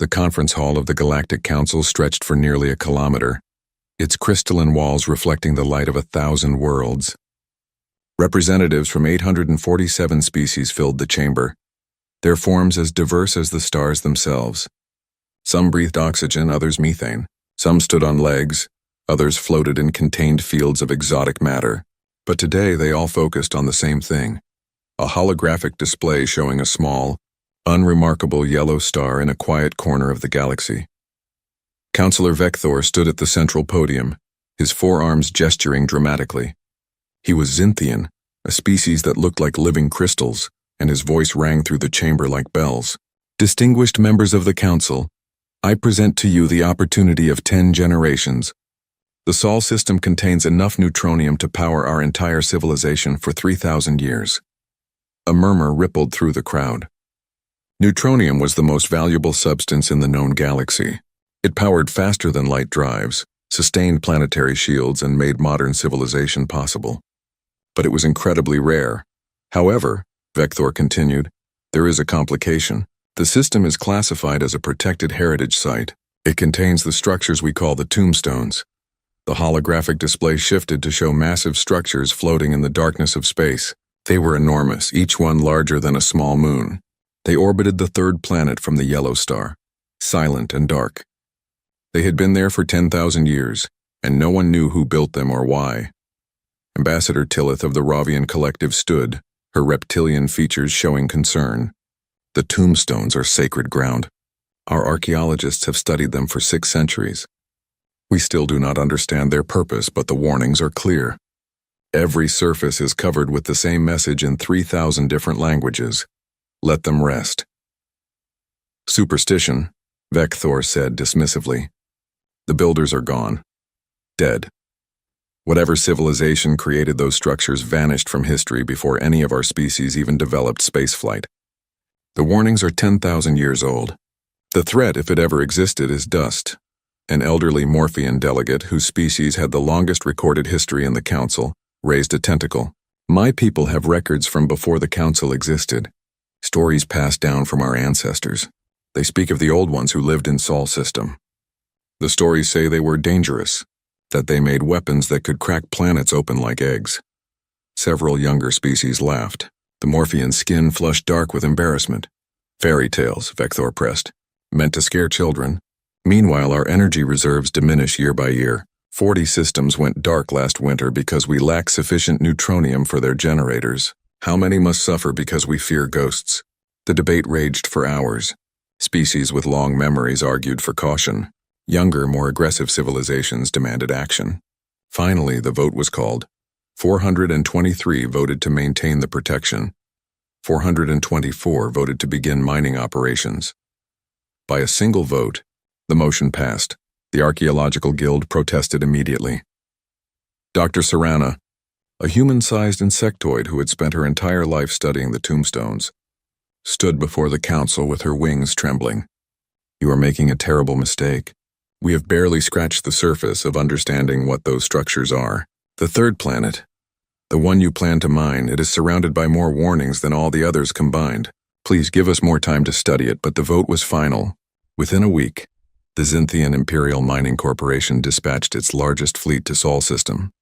The conference hall of the Galactic Council stretched for nearly a kilometer, its crystalline walls reflecting the light of 1,000 worlds. Representatives from 847 species filled the chamber, their forms as diverse as the stars themselves. Some breathed oxygen, others methane. Some stood on legs, others floated in contained fields of exotic matter. But today they all focused on the same thing, a holographic display showing a small, unremarkable yellow star in a quiet corner of the galaxy. Councillor Vector stood at the central podium, his forearms gesturing dramatically. He was Xinthian, a species that looked like living crystals, and his voice rang through the chamber like bells. Distinguished members of the Council, I present to you the opportunity of 10 generations. The Sol system contains enough neutronium to power our entire civilization for 3,000 years. A murmur rippled through the crowd. Neutronium was the most valuable substance in the known galaxy. It powered faster than light drives, sustained planetary shields, and made modern civilization possible. But it was incredibly rare. However, Vector continued, there is a complication. The system is classified as a protected heritage site. It contains the structures we call the tombstones. The holographic display shifted to show massive structures floating in the darkness of space. They were enormous, each one larger than a small moon. They orbited the third planet from the yellow star, silent and dark. They had been there for 10,000 years, and no one knew who built them or why. Ambassador Tillith of the Ravian Collective stood, her reptilian features showing concern. The tombstones are sacred ground. Our archaeologists have studied them for 6 centuries. We still do not understand their purpose, but the warnings are clear. Every surface is covered with the same message in 3,000 different languages. Let them rest. Superstition, Vector said dismissively. The builders are gone. Dead. Whatever civilization created those structures vanished from history before any of our species even developed spaceflight. The warnings are 10,000 years old. The threat, if it ever existed, is dust. An elderly Morphean delegate, whose species had the longest recorded history in the Council, raised a tentacle. My people have records from before the Council existed. Stories passed down from our ancestors. They speak of the old ones who lived in Sol system. The stories say they were dangerous, that they made weapons that could crack planets open like eggs. Several younger species laughed. The Morphean skin flushed dark with embarrassment. Fairy tales, Vector pressed, meant to scare children. Meanwhile, our energy reserves diminish year by year. 40 systems went dark last winter because we lack sufficient neutronium for their generators. How many must suffer because we fear ghosts? The debate raged for hours. Species with long memories argued for caution. Younger, more aggressive civilizations demanded action. Finally, the vote was called. 423 voted to maintain the protection. 424 voted to begin mining operations. By a single vote, the motion passed. The Archaeological Guild protested immediately. Dr. Serana, a human-sized insectoid who had spent her entire life studying the tombstones, stood before the council with her wings trembling. You are making a terrible mistake. We have barely scratched the surface of understanding what those structures are. The third planet, the one you plan to mine, it is surrounded by more warnings than all the others combined. Please give us more time to study it, but the vote was final. Within a week, the Xinthian Imperial Mining Corporation dispatched its largest fleet to Sol system.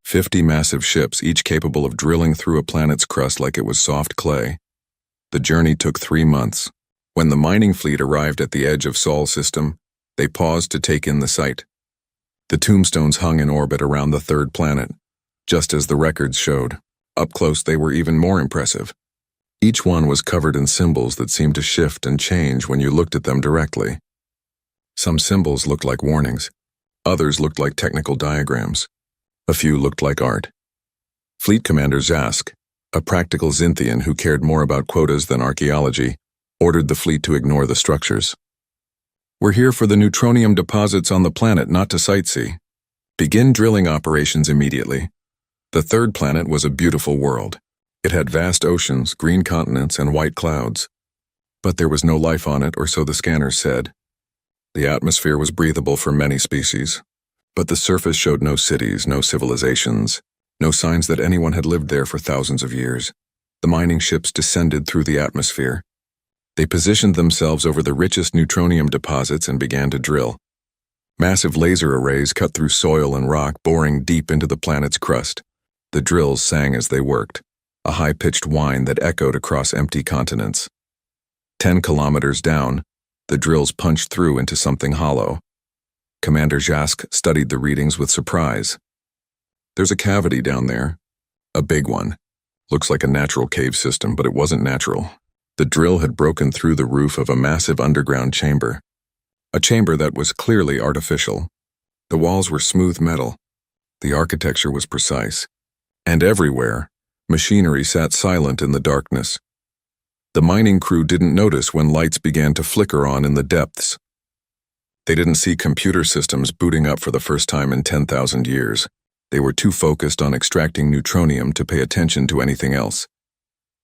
50 massive ships, each capable of drilling through a planet's crust like it was soft clay. The journey took 3 months. When the mining fleet arrived at the edge of Sol system, they paused to take in the sight. The tombstones hung in orbit around the third planet, just as the records showed. Up close, they were even more impressive. Each one was covered in symbols that seemed to shift and change when you looked at them directly. Some symbols looked like warnings. Others looked like technical diagrams. A few looked like art. Fleet Commander Zask, a practical Xinthian who cared more about quotas than archaeology, ordered the fleet to ignore the structures. We're here for the neutronium deposits on the planet, not to sightsee. Begin drilling operations immediately. The third planet was a beautiful world. It had vast oceans, green continents, and white clouds. But there was no life on it, or so the scanners said. The atmosphere was breathable for many species, but the surface showed no cities, no civilizations, no signs that anyone had lived there for thousands of years. The mining ships descended through the atmosphere. They positioned themselves over the richest neutronium deposits and began to drill. Massive laser arrays cut through soil and rock, boring deep into the planet's crust. The drills sang as they worked, a high-pitched whine that echoed across empty continents. 10 kilometers down, the drills punched through into something hollow. Commander Jask studied the readings with surprise. There's a cavity down there. A big one. Looks like a natural cave system, but it wasn't natural. The drill had broken through the roof of a massive underground chamber. A chamber that was clearly artificial. The walls were smooth metal. The architecture was precise. And everywhere, machinery sat silent in the darkness. The mining crew didn't notice when lights began to flicker on in the depths. They didn't see computer systems booting up for the first time in 10,000 years. They were too focused on extracting neutronium to pay attention to anything else.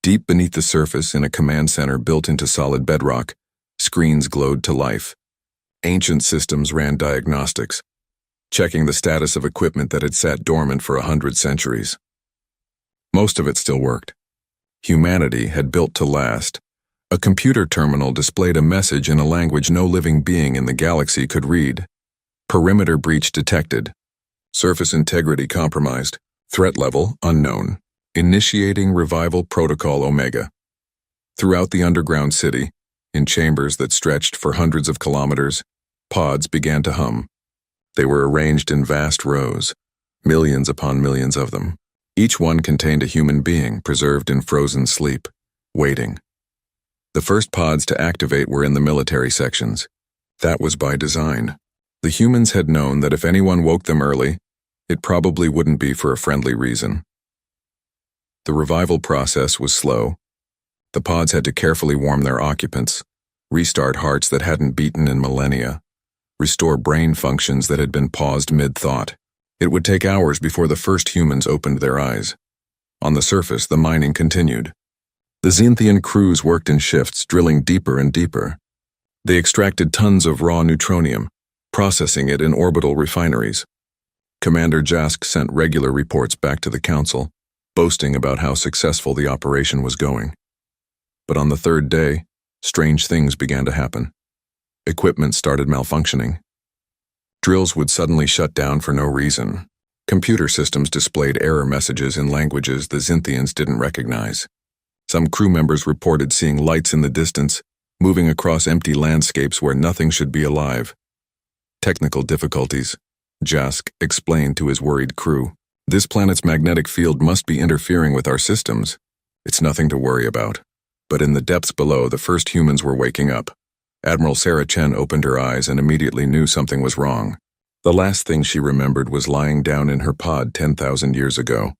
Deep beneath the surface, in a command center built into solid bedrock, screens glowed to life. Ancient systems ran diagnostics, checking the status of equipment that had sat dormant for 100 centuries. Most of it still worked. Humanity had built to last. A computer terminal displayed a message in a language no living being in the galaxy could read. Perimeter breach detected. Surface integrity compromised. Threat level unknown. Initiating revival protocol Omega. Throughout the underground city, in chambers that stretched for hundreds of kilometers, pods began to hum. They were arranged in vast rows, millions upon millions of them. Each one contained a human being preserved in frozen sleep, waiting. The first pods to activate were in the military sections. That was by design. The humans had known that if anyone woke them early, it probably wouldn't be for a friendly reason. The revival process was slow. The pods had to carefully warm their occupants, restart hearts that hadn't beaten in millennia, restore brain functions that had been paused mid-thought. It would take hours before the first humans opened their eyes. On the surface, the mining continued. The Xinthian crews worked in shifts, drilling deeper and deeper. They extracted tons of raw neutronium, processing it in orbital refineries. Commander Jask sent regular reports back to the Council, boasting about how successful the operation was going. But on the third day, strange things began to happen. Equipment started malfunctioning. Drills would suddenly shut down for no reason. Computer systems displayed error messages in languages the Xinthians didn't recognize. Some crew members reported seeing lights in the distance, moving across empty landscapes where nothing should be alive. Technical difficulties, Jask explained to his worried crew. This planet's magnetic field must be interfering with our systems. It's nothing to worry about. But in the depths below, the first humans were waking up. Admiral Sarah Chen opened her eyes and immediately knew something was wrong. The last thing she remembered was lying down in her pod 10,000 years ago.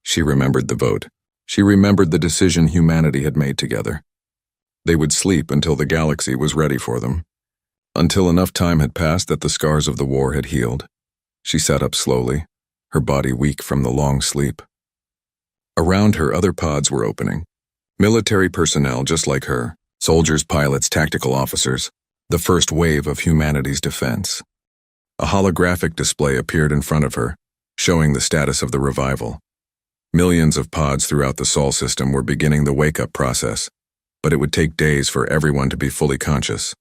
She remembered the vote. She remembered the decision humanity had made together. They would sleep until the galaxy was ready for them. Until enough time had passed that the scars of the war had healed. She sat up slowly, her body weak from the long sleep. Around her, other pods were opening. Military personnel just like her, soldiers, pilots, tactical officers, the first wave of humanity's defense. A holographic display appeared in front of her, showing the status of the revival. Millions of pods throughout the Sol system were beginning the wake-up process, but it would take days for everyone to be fully conscious.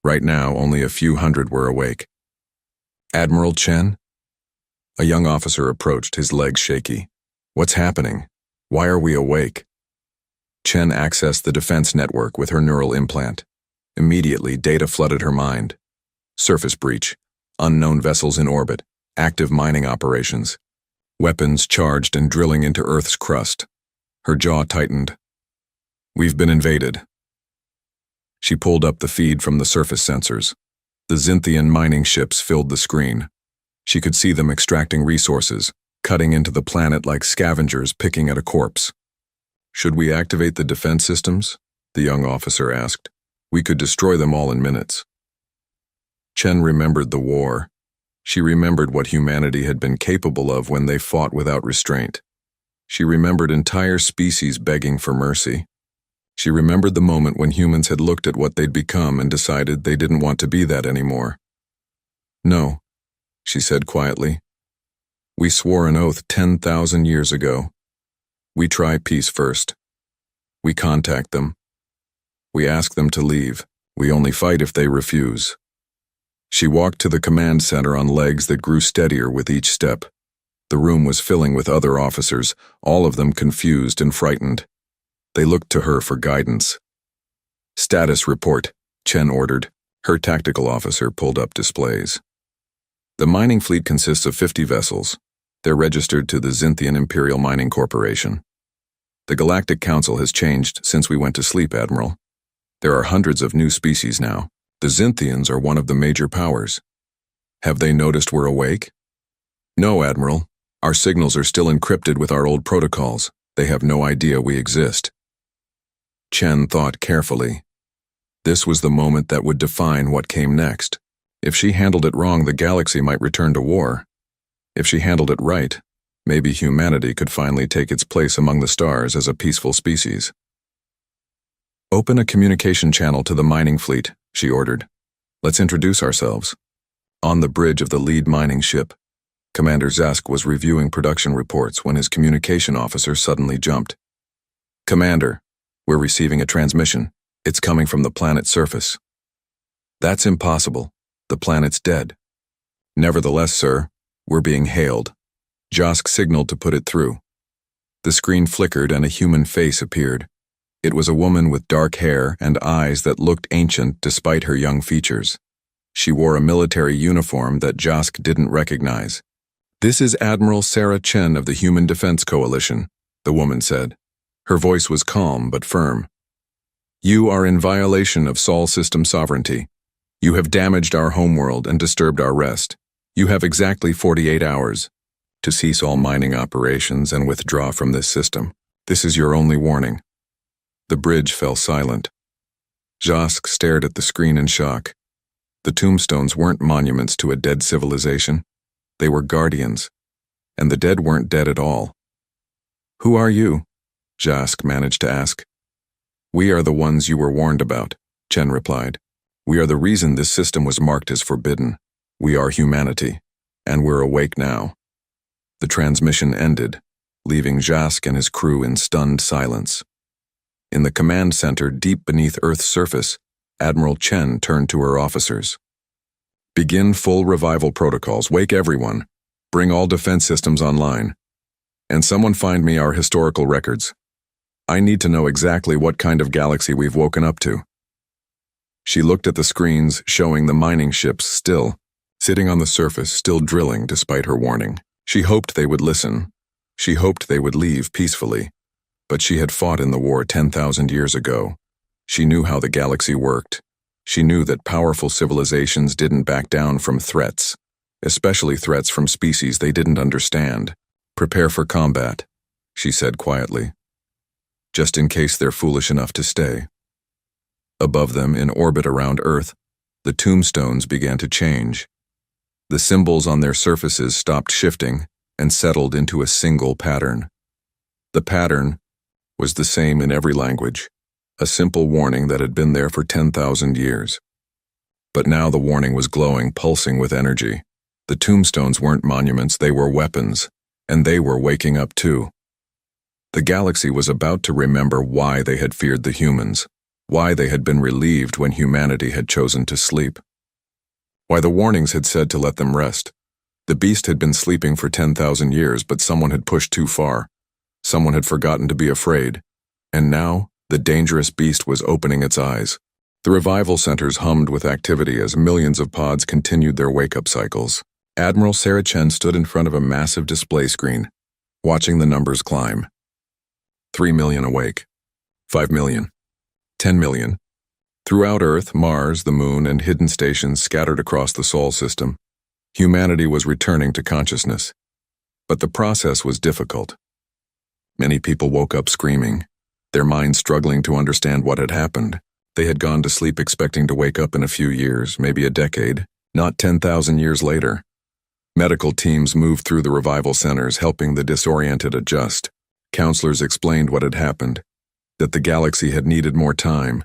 Right now, only a few hundred were awake. Admiral Chen? A young officer approached, his legs shaky. What's happening? Why are we awake? Chen accessed the defense network with her neural implant. Immediately, data flooded her mind. Surface breach, unknown vessels in orbit, active mining operations, weapons charged and drilling into Earth's crust. Her jaw tightened. We've been invaded. She pulled up the feed from the surface sensors. The Xinthian mining ships filled the screen. She could see them extracting resources, cutting into the planet like scavengers picking at a corpse. Should we activate the defense systems? The young officer asked. We could destroy them all in minutes. Chen remembered the war. She remembered what humanity had been capable of when they fought without restraint. She remembered entire species begging for mercy. She remembered the moment when humans had looked at what they'd become and decided they didn't want to be that anymore. No, she said quietly. We swore an oath 10,000 years ago. We try peace first. We contact them. We ask them to leave. We only fight if they refuse. She walked to the command center on legs that grew steadier with each step. The room was filling with other officers, all of them confused and frightened. They looked to her for guidance. "Status report," Chen ordered. Her tactical officer pulled up displays. The mining fleet consists of 50 vessels. They're registered to the Zynthian Imperial Mining Corporation. The Galactic Council has changed since we went to sleep, Admiral. There are hundreds of new species now. The Zynthians are one of the major powers. Have they noticed we're awake? No, Admiral. Our signals are still encrypted with our old protocols. They have no idea we exist. Chen thought carefully. This was the moment that would define what came next. If she handled it wrong, the galaxy might return to war. If she handled it right, maybe humanity could finally take its place among the stars as a peaceful species. "Open a communication channel to the mining fleet," she ordered. "Let's introduce ourselves." On the bridge of the lead mining ship, Commander Zask was reviewing production reports when his communication officer suddenly jumped. "Commander, we're receiving a transmission. It's coming from the planet's surface." "That's impossible. The planet's dead." "Nevertheless, sir, we're being hailed." Josk signaled to put it through. The screen flickered and a human face appeared. It was a woman with dark hair and eyes that looked ancient despite her young features. She wore a military uniform that Josk didn't recognize. "This is Admiral Sarah Chen of the Human Defense Coalition," the woman said. Her voice was calm but firm. "You are in violation of Sol system sovereignty. You have damaged our homeworld and disturbed our rest. You have exactly 48 hours to cease all mining operations and withdraw from this system. This is your only warning." The bridge fell silent. Josk stared at the screen in shock. The tombstones weren't monuments to a dead civilization. They were guardians. And the dead weren't dead at all. "Who are you?" Josk managed to ask. "We are the ones you were warned about," Chen replied. "We are the reason this system was marked as forbidden. We are humanity, and we're awake now." The transmission ended, leaving Josk and his crew in stunned silence. In the command center deep beneath Earth's surface, Admiral Chen turned to her officers. "Begin full revival protocols. Wake everyone. Bring all defense systems online. And someone find me our historical records. I need to know exactly what kind of galaxy we've woken up to." She looked at the screens showing the mining ships still, sitting on the surface, still drilling despite her warning. She hoped they would listen. She hoped they would leave peacefully. But she had fought in the war 10,000 years ago. She knew how the galaxy worked. She knew that powerful civilizations didn't back down from threats, especially threats from species they didn't understand. "Prepare for combat," she said quietly, "just in case they're foolish enough to stay." Above them, in orbit around Earth, the tombstones began to change. The symbols on their surfaces stopped shifting and settled into a single pattern. The pattern was the same in every language, a simple warning that had been there for 10,000 years. But now the warning was glowing, pulsing with energy. The tombstones weren't monuments, they were weapons, and they were waking up too. The galaxy was about to remember why they had feared the humans, why they had been relieved when humanity had chosen to sleep. Why the warnings had said to let them rest. The beast had been sleeping for 10,000 years, but someone had pushed too far. Someone had forgotten to be afraid. And now, the dangerous beast was opening its eyes. The revival centers hummed with activity as millions of pods continued their wake-up cycles. Admiral Sarah Chen stood in front of a massive display screen, watching the numbers climb. 3 million awake. 5 million. 10 million. Throughout Earth, Mars, the Moon, and hidden stations scattered across the Sol system, humanity was returning to consciousness. But the process was difficult. Many people woke up screaming, their minds struggling to understand what had happened. They had gone to sleep expecting to wake up in a few years, maybe a decade, not 10,000 years later. Medical teams moved through the revival centers, helping the disoriented adjust. Counselors explained what had happened, that the galaxy had needed more time,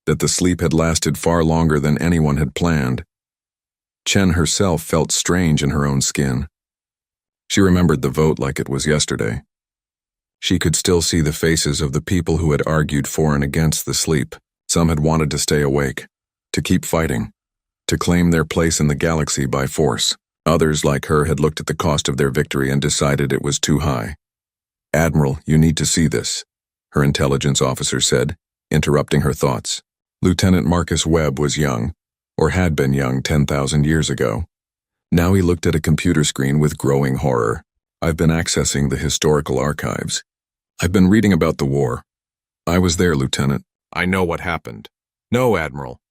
that the sleep had lasted far longer than anyone had planned. Chen herself felt strange in her own skin. She remembered the vote like it was yesterday. She could still see the faces of the people who had argued for and against the sleep. Some had wanted to stay awake, to keep fighting, to claim their place in the galaxy by force. Others, like her, had looked at the cost of their victory and decided it was too high. "Admiral, you need to see this," her intelligence officer said, interrupting her thoughts. Lieutenant Marcus Webb was young, or had been young 10,000 years ago. Now he looked at a computer screen with growing horror. "I've been accessing the historical archives. I've been reading about the war. I was there, Lieutenant. I know what happened." "No, Admiral."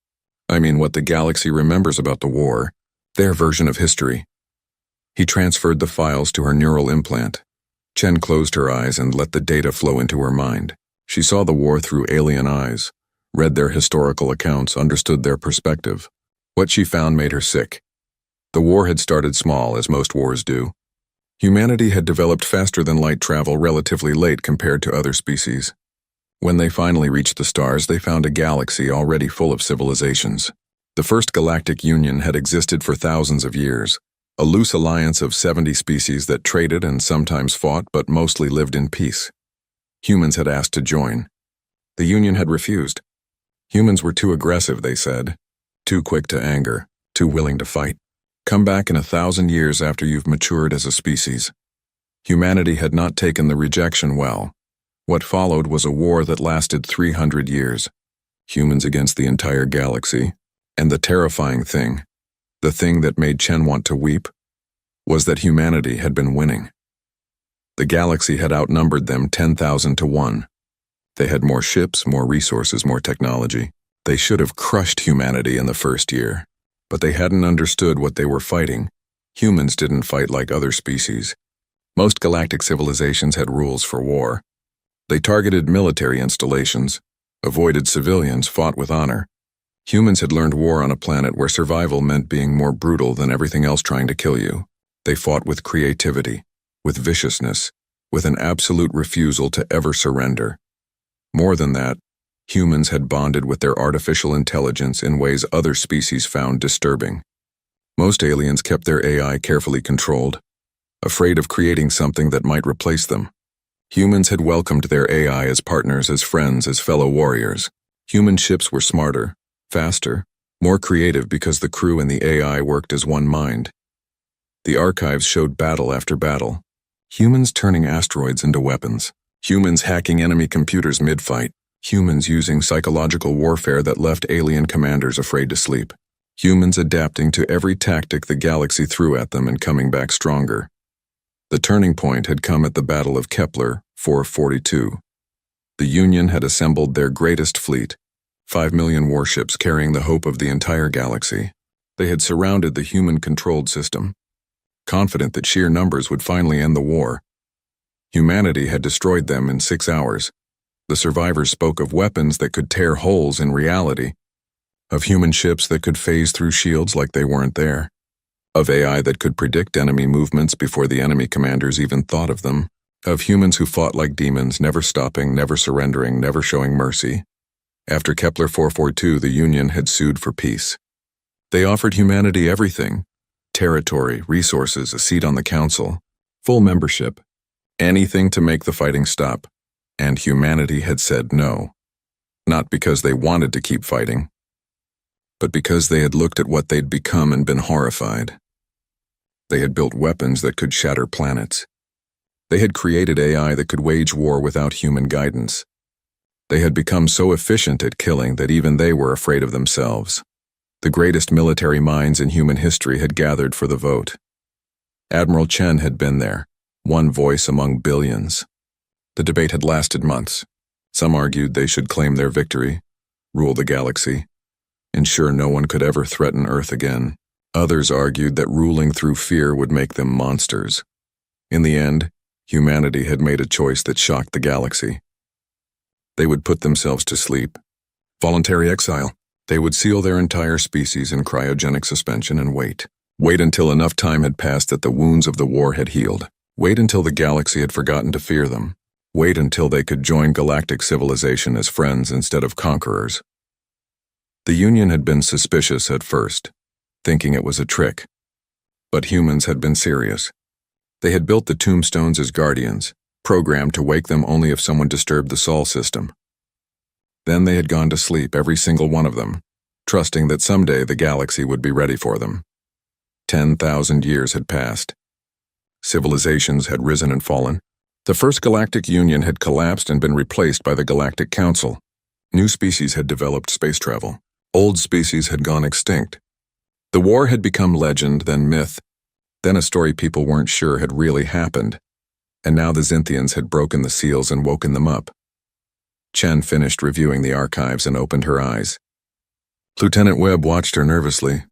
"I mean what the galaxy remembers about the war, their version of history." He transferred the files to her neural implant. Chen closed her eyes and let the data flow into her mind. She saw the war through alien eyes, read their historical accounts, understood their perspective. What she found made her sick. The war had started small, as most wars do. Humanity had developed faster than light travel relatively late compared to other species. When they finally reached the stars, they found a galaxy already full of civilizations. The first galactic union had existed for thousands of years, a loose alliance of 70 species that traded and sometimes fought but mostly lived in peace. Humans had asked to join. The union had refused. Humans were too aggressive, they said, too quick to anger, too willing to fight. Come back in 1,000 years after you've matured as a species. Humanity had not taken the rejection well. What followed was a war that lasted 300 years. Humans against the entire galaxy. And the terrifying thing, the thing that made Chen want to weep, was that humanity had been winning. The galaxy had outnumbered them 10,000 to 1. They had more ships, more resources, more technology. They should have crushed humanity in the first year. But they hadn't understood what they were fighting. Humans didn't fight like other species. Most galactic civilizations had rules for war. They targeted military installations, avoided civilians, fought with honor. Humans had learned war on a planet where survival meant being more brutal than everything else trying to kill you. They fought with creativity, with viciousness, with an absolute refusal to ever surrender. More than that, humans had bonded with their artificial intelligence in ways other species found disturbing. Most aliens kept their AI carefully controlled, afraid of creating something that might replace them. Humans had welcomed their AI as partners, as friends, as fellow warriors. Human ships were smarter, faster, more creative because the crew and the AI worked as one mind. The archives showed battle after battle. Humans turning asteroids into weapons. Humans hacking enemy computers mid-fight. Humans using psychological warfare that left alien commanders afraid to sleep. Humans adapting to every tactic the galaxy threw at them and coming back stronger. The turning point had come at the Battle of Kepler 442. The Union had assembled their greatest fleet, 5 million warships carrying the hope of the entire galaxy. They had surrounded the human-controlled system, confident that sheer numbers would finally end the war. Humanity had destroyed them in 6 hours. The survivors spoke of weapons that could tear holes in reality, of human ships that could phase through shields like they weren't there, of AI that could predict enemy movements before the enemy commanders even thought of them, of humans who fought like demons, never stopping, never surrendering, never showing mercy. After Kepler 442, the Union had sued for peace. They offered humanity everything: territory, resources, a seat on the council, full membership, anything to make the fighting stop. And humanity had said no. Not because they wanted to keep fighting, but because they had looked at what they'd become and been horrified. They had built weapons that could shatter planets. They had created AI that could wage war without human guidance. They had become so efficient at killing that even they were afraid of themselves. The greatest military minds in human history had gathered for the vote. Admiral Chen had been there, one voice among billions. The debate had lasted months. Some argued they should claim their victory, rule the galaxy, ensure no one could ever threaten Earth again. Others argued that ruling through fear would make them monsters. In the end, humanity had made a choice that shocked the galaxy. They would put themselves to sleep. Voluntary exile. They would seal their entire species in cryogenic suspension and wait. Wait until enough time had passed that the wounds of the war had healed. Wait until the galaxy had forgotten to fear them. Wait until they could join galactic civilization as friends instead of conquerors. The Union had been suspicious at first, thinking it was a trick. But humans had been serious. They had built the tombstones as guardians, programmed to wake them only if someone disturbed the Sol system. Then they had gone to sleep, every single one of them, trusting that someday the galaxy would be ready for them. 10,000 years had passed. Civilizations had risen and fallen. The First Galactic Union had collapsed and been replaced by the Galactic Council. New species had developed space travel. Old species had gone extinct. The war had become legend, then myth, then a story people weren't sure had really happened. And now the Xinthians had broken the seals and woken them up. Chen finished reviewing the archives and opened her eyes. Lieutenant Webb watched her nervously.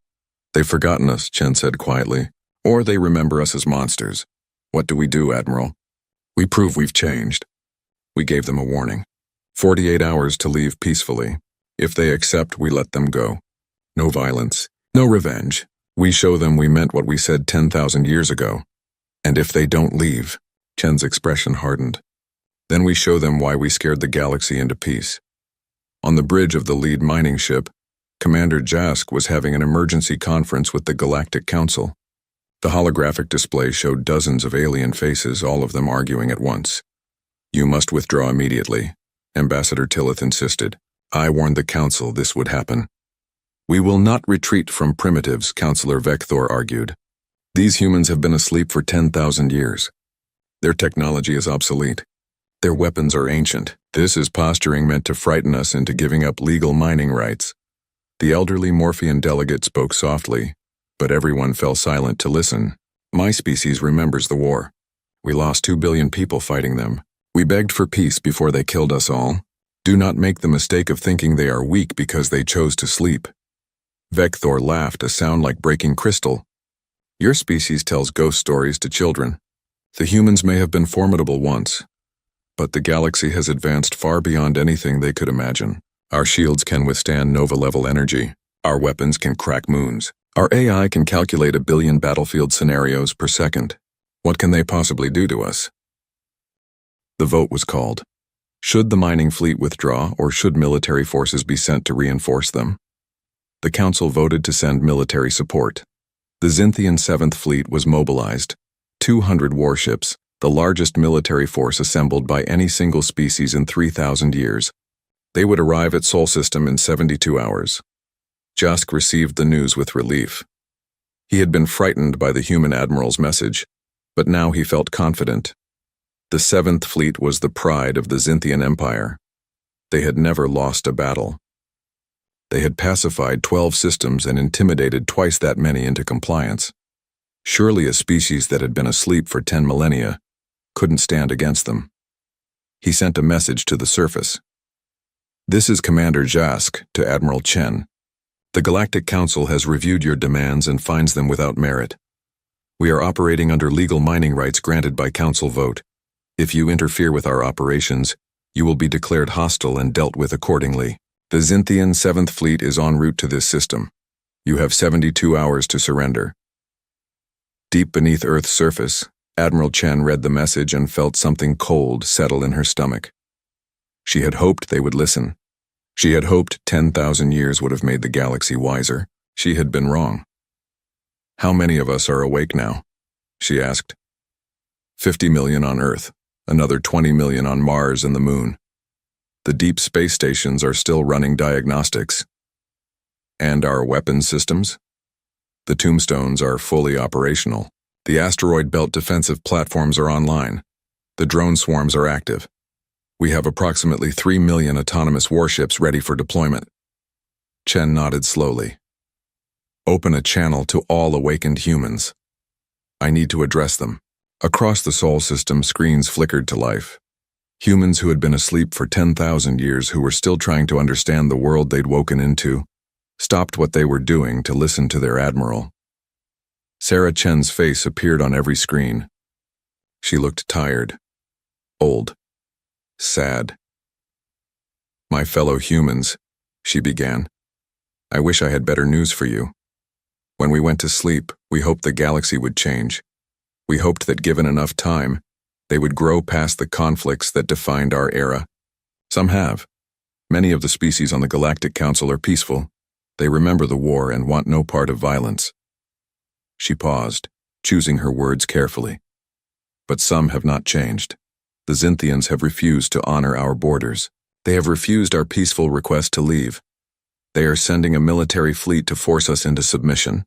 "They've forgotten us," Chen said quietly. "Or they remember us as monsters. What do we do, Admiral?" "We prove we've changed." We gave them a warning. 48 hours to leave peacefully. If they accept, we let them go. No violence, no revenge. We show them we meant what we said 10,000 years ago. And if they don't leave, Chen's expression hardened. Then we show them why we scared the galaxy into peace. On the bridge of the lead mining ship, Commander Jask was having an emergency conference with the Galactic Council. The holographic display showed dozens of alien faces, all of them arguing at once. "You must withdraw immediately," Ambassador Tillith insisted. "I warned the Council this would happen." "We will not retreat from primitives," Councillor Vector argued. "These humans have been asleep for 10,000 years. Their technology is obsolete. Their weapons are ancient. This is posturing meant to frighten us into giving up legal mining rights." The elderly Morphean delegate spoke softly, but everyone fell silent to listen. "My species remembers the war. We lost 2 billion people fighting them. We begged for peace before they killed us all. Do not make the mistake of thinking they are weak because they chose to sleep." Vector laughed, a sound like breaking crystal. "Your species tells ghost stories to children. The humans may have been formidable once, but the galaxy has advanced far beyond anything they could imagine. Our shields can withstand Nova-level energy. Our weapons can crack moons. Our AI can calculate 1 billion battlefield scenarios per second. What can they possibly do to us?" The vote was called. Should the mining fleet withdraw, or should military forces be sent to reinforce them? The Council voted to send military support. The Xinthian 7th Fleet was mobilized. 200 warships, the largest military force assembled by any single species in 3,000 years. They would arrive at Sol System in 72 hours. Jask received the news with relief. He had been frightened by the human admiral's message, but now he felt confident. The 7th Fleet was the pride of the Xinthian Empire. They had never lost a battle. They had pacified 12 systems and intimidated twice that many into compliance. Surely a species that had been asleep for 10 millennia couldn't stand against them. He sent a message to the surface. "This is Commander Jask to Admiral Chen. The Galactic Council has reviewed your demands and finds them without merit. We are operating under legal mining rights granted by Council vote. If you interfere with our operations, you will be declared hostile and dealt with accordingly. The Xinthian 7th Fleet is en route to this system. You have 72 hours to surrender." Deep beneath Earth's surface, Admiral Chen read the message and felt something cold settle in her stomach. She had hoped they would listen. She had hoped 10,000 years would have made the galaxy wiser. She had been wrong. "How many of us are awake now?" she asked. 50 million on Earth, another 20 million on Mars and the Moon. The deep space stations are still running diagnostics. And our weapons systems? The tombstones are fully operational. The asteroid belt defensive platforms are online. The drone swarms are active. We have approximately 3 million autonomous warships ready for deployment. Chen nodded slowly. "Open a channel to all awakened humans. I need to address them." Across the Sol System, screens flickered to life. Humans who had been asleep for 10,000 years, who were still trying to understand the world they'd woken into, stopped what they were doing to listen to their admiral. Sarah Chen's face appeared on every screen. She looked tired, old, sad. "My fellow humans," she began, "I wish I had better news for you. When we went to sleep, we hoped the galaxy would change. We hoped that given enough time, they would grow past the conflicts that defined our era. Some have. Many of the species on the Galactic Council are peaceful. They remember the war and want no part of violence." She paused, choosing her words carefully. "But some have not changed. The Xinthians have refused to honor our borders. They have refused our peaceful request to leave. They are sending a military fleet to force us into submission.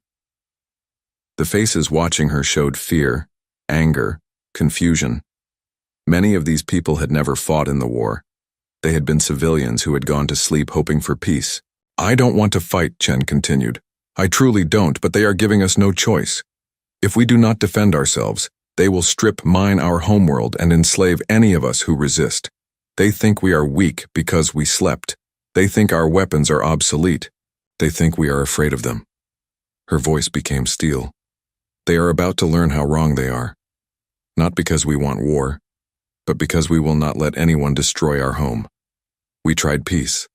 The faces watching her showed fear, anger, confusion. Many of these people had never fought in the war. They had been civilians who had gone to sleep hoping for peace. I don't want to fight, Chen continued. I truly don't, but they are giving us no choice. If we do not defend ourselves, they will mine our homeworld and enslave any of us who resist. They think we are weak because we slept. They think our weapons are obsolete. They think we are afraid of them. Her voice became steel. They are about to learn how wrong they are. Not because we want war, but because we will not let anyone destroy our home. We tried peace.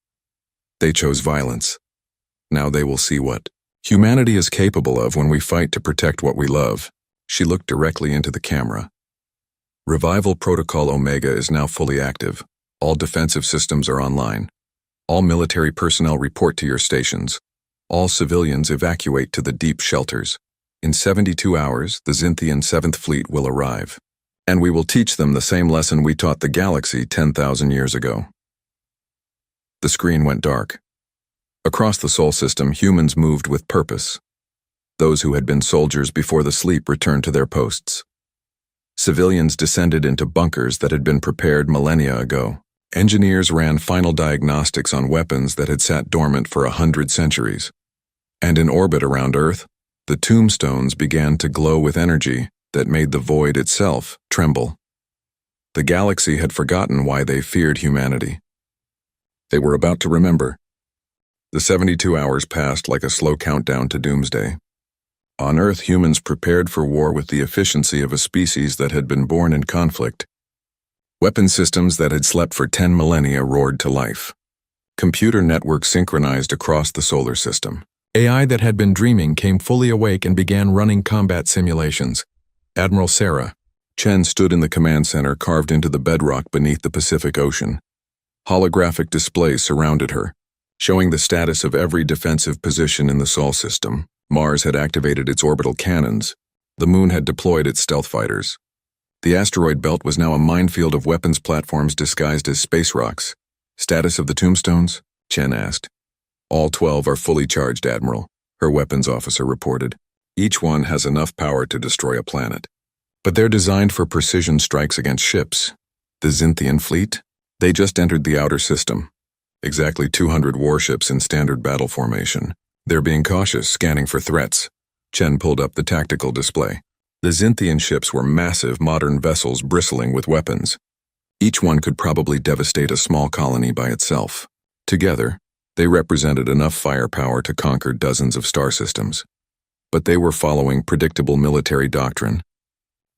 They chose violence. Now they will see what humanity is capable of when we fight to protect what we love. She looked directly into the camera. Revival Protocol Omega is now fully active. All defensive systems are online. All military personnel report to your stations. All civilians evacuate to the deep shelters. In 72 hours, the Zynthian 7th Fleet will arrive. And we will teach them the same lesson we taught the galaxy 10,000 years ago. The screen went dark. Across the Sol system, humans moved with purpose. Those who had been soldiers before the sleep returned to their posts. Civilians descended into bunkers that had been prepared millennia ago. Engineers ran final diagnostics on weapons that had sat dormant for 100 centuries. And in orbit around Earth, the tombstones began to glow with energy that made the void itself tremble. The galaxy had forgotten why they feared humanity. They were about to remember. The 72 hours passed like a slow countdown to doomsday. On Earth, humans prepared for war with the efficiency of a species that had been born in conflict. Weapon systems that had slept for 10 millennia roared to life. Computer networks synchronized across the solar system. AI that had been dreaming came fully awake and began running combat simulations. Admiral Sarah. Chen stood in the command center carved into the bedrock beneath the Pacific Ocean. Holographic displays surrounded her, showing the status of every defensive position in the Sol system. Mars had activated its orbital cannons. The Moon had deployed its stealth fighters. The asteroid belt was now a minefield of weapons platforms disguised as space rocks. Status of the tombstones? Chen asked. All 12 are fully charged, Admiral, her weapons officer reported. Each one has enough power to destroy a planet. But they're designed for precision strikes against ships. The Zynthian fleet? They just entered the outer system. Exactly 200 warships in standard battle formation. They're being cautious, scanning for threats. Chen pulled up the tactical display. The Zynthian ships were massive modern vessels bristling with weapons. Each one could probably devastate a small colony by itself. Together, they represented enough firepower to conquer dozens of star systems. But they were following predictable military doctrine.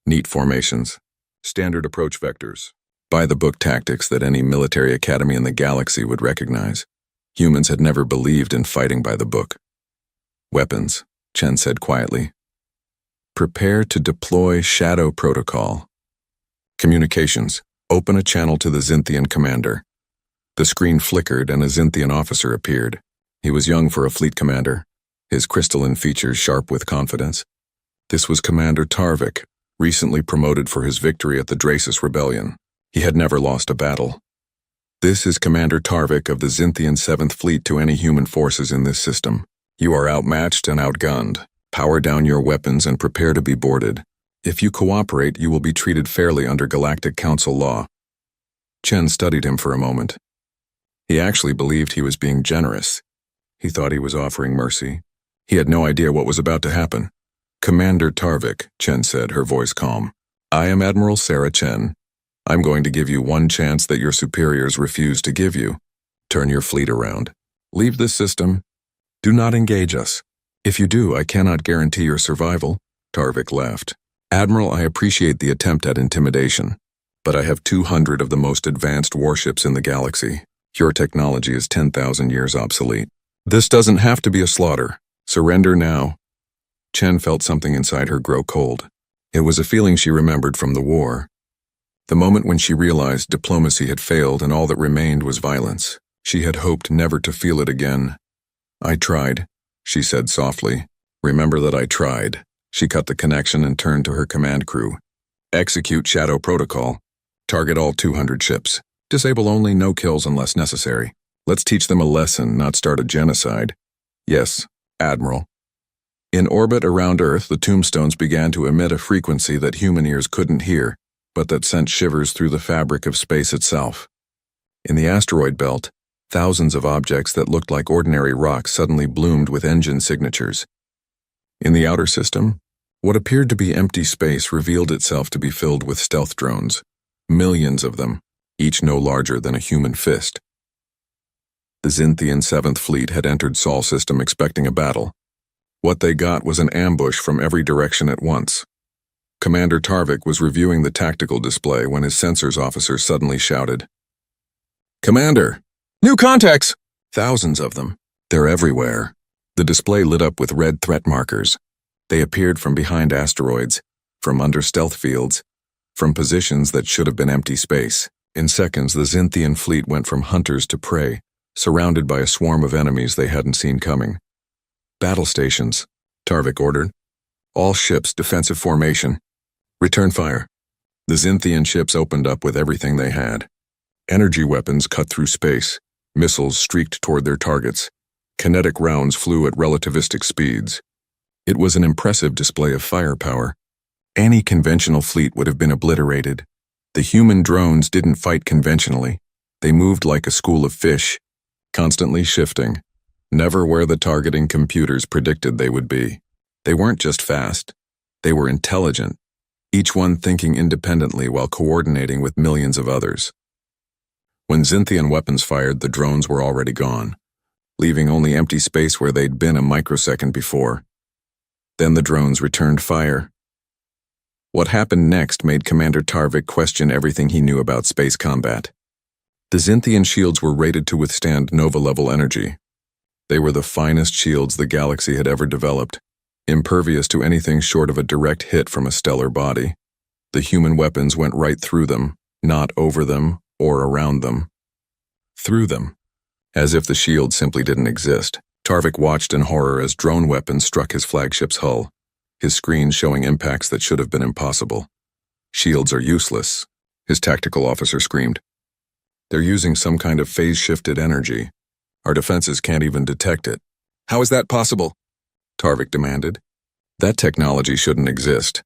Neat formations, standard approach vectors, by-the-book tactics that any military academy in the galaxy would recognize. Humans had never believed in fighting by the book. Weapons, Chen said quietly. Prepare to deploy Shadow Protocol. Communications, open a channel to the Zynthian commander. The screen flickered and a Zynthian officer appeared. He was young for a fleet commander, his crystalline features sharp with confidence. This was Commander Tarvik, recently promoted for his victory at the Dracis Rebellion. He had never lost a battle. This is Commander Tarvik of the Zynthian 7th Fleet to any human forces in this system. You are outmatched and outgunned. Power down your weapons and prepare to be boarded. If you cooperate, you will be treated fairly under Galactic Council law. Chen studied him for a moment. He actually believed he was being generous. He thought he was offering mercy. He had no idea what was about to happen. Commander Tarvik, Chen said, her voice calm. I am Admiral Sarah Chen. I'm going to give you one chance that your superiors refuse to give you. Turn your fleet around. Leave this system. Do not engage us. If you do, I cannot guarantee your survival. Tarvik laughed. Admiral, I appreciate the attempt at intimidation, but I have 200 of the most advanced warships in the galaxy. Your technology is 10,000 years obsolete. This doesn't have to be a slaughter. Surrender now. Chen felt something inside her grow cold. It was a feeling she remembered from the war. The moment when she realized diplomacy had failed and all that remained was violence. She had hoped never to feel it again. I tried, she said softly. Remember that I tried. She cut the connection and turned to her command crew. Execute Shadow Protocol. Target all 200 ships. Disable only, no kills unless necessary. Let's teach them a lesson, not start a genocide. Yes, Admiral. In orbit around Earth, the tombstones began to emit a frequency that human ears couldn't hear, but that sent shivers through the fabric of space itself. In the asteroid belt, thousands of objects that looked like ordinary rocks suddenly bloomed with engine signatures. In the outer system, what appeared to be empty space revealed itself to be filled with stealth drones, millions of them, each no larger than a human fist. The Zynthian 7th Fleet had entered Sol system expecting a battle. What they got was an ambush from every direction at once. Commander Tarvik was reviewing the tactical display when his sensors officer suddenly shouted, "Commander! New contacts!" Thousands of them. They're everywhere. The display lit up with red threat markers. They appeared from behind asteroids, from under stealth fields, from positions that should have been empty space. In seconds, the Zynthian fleet went from hunters to prey, surrounded by a swarm of enemies they hadn't seen coming. "Battle stations," Tarvik ordered. "All ships, defensive formation. Return fire." The Zynthian ships opened up with everything they had. Energy weapons cut through space. Missiles streaked toward their targets. Kinetic rounds flew at relativistic speeds. It was an impressive display of firepower. Any conventional fleet would have been obliterated. The human drones didn't fight conventionally. They moved like a school of fish, constantly shifting, never where the targeting computers predicted they would be. They weren't just fast. They were intelligent, each one thinking independently while coordinating with millions of others. When Zynthian weapons fired, the drones were already gone, leaving only empty space where they'd been a microsecond before. Then the drones returned fire. What happened next made Commander Tarvik question everything he knew about space combat. The Zynthian shields were rated to withstand Nova-level energy. They were the finest shields the galaxy had ever developed, impervious to anything short of a direct hit from a stellar body. The human weapons went right through them, not over them or around them. Through them. As if the shield simply didn't exist, Tarvik watched in horror as drone weapons struck his flagship's hull, his screen showing impacts that should have been impossible. "Shields are useless," his tactical officer screamed. "They're using some kind of phase-shifted energy. Our defenses can't even detect it." "How is that possible?" Tarvik demanded. That technology shouldn't exist.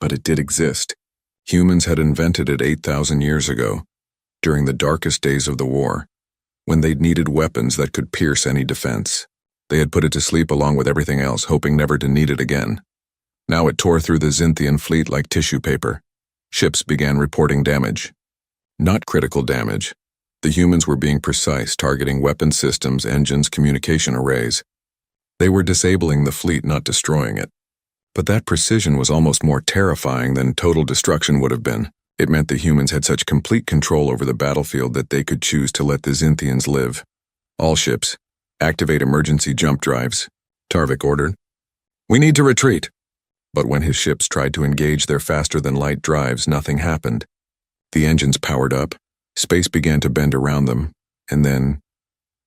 But it did exist. Humans had invented it 8,000 years ago, during the darkest days of the war, when they'd needed weapons that could pierce any defense. They had put it to sleep along with everything else, hoping never to need it again. Now it tore through the Zynthian fleet like tissue paper. Ships began reporting damage. Not critical damage. The humans were being precise, targeting weapon systems, engines, communication arrays. They were disabling the fleet, not destroying it. But that precision was almost more terrifying than total destruction would have been. It meant the humans had such complete control over the battlefield that they could choose to let the Zynthians live. "All ships, activate emergency jump drives," Tarvik ordered. "We need to retreat." But when his ships tried to engage their faster-than-light drives, nothing happened. The engines powered up, space began to bend around them, and then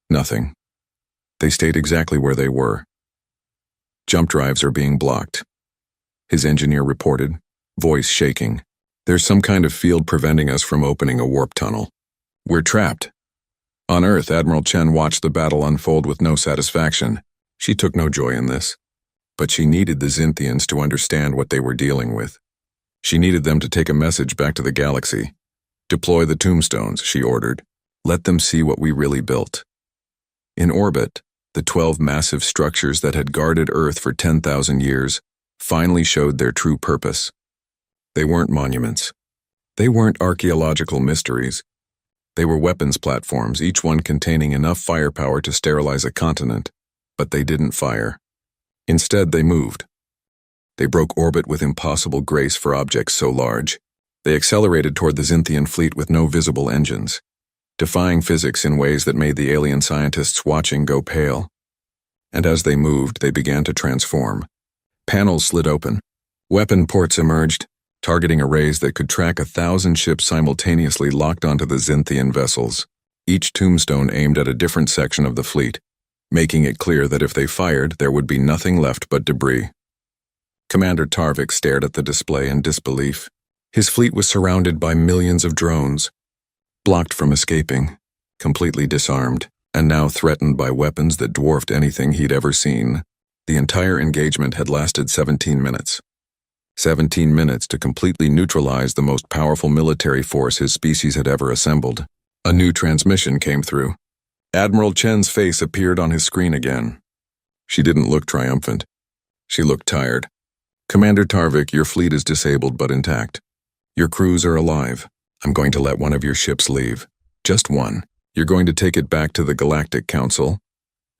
nothing. They stayed exactly where they were. "Jump drives are being blocked," his engineer reported, voice shaking. "There's some kind of field preventing us from opening a warp tunnel. We're trapped." On Earth, Admiral Chen watched the battle unfold with no satisfaction. She took no joy in this. But she needed the Zynthians to understand what they were dealing with. She needed them to take a message back to the galaxy. "Deploy the tombstones," she ordered. "Let them see what we really built." In orbit, the 12 massive structures that had guarded Earth for 10,000 years finally showed their true purpose. They weren't monuments. They weren't archaeological mysteries. They were weapons platforms, each one containing enough firepower to sterilize a continent. But they didn't fire. Instead, they moved. They broke orbit with impossible grace for objects so large. They accelerated toward the Zynthian fleet with no visible engines, defying physics in ways that made the alien scientists watching go pale. And as they moved, they began to transform. Panels slid open. Weapon ports emerged, targeting arrays that could track 1,000 ships simultaneously locked onto the Zynthian vessels. Each tombstone aimed at a different section of the fleet, making it clear that if they fired, there would be nothing left but debris. Commander Tarvik stared at the display in disbelief. His fleet was surrounded by millions of drones. blocked from escaping, completely disarmed, and now threatened by weapons that dwarfed anything he'd ever seen. The entire engagement had lasted 17 minutes. 17 minutes to completely neutralize the most powerful military force his species had ever assembled. A new transmission came through. Admiral Chen's face appeared on his screen again. She didn't look triumphant. She looked tired. "Commander Tarvik, your fleet is disabled but intact. Your crews are alive. I'm going to let one of your ships leave. Just one. You're going to take it back to the Galactic Council,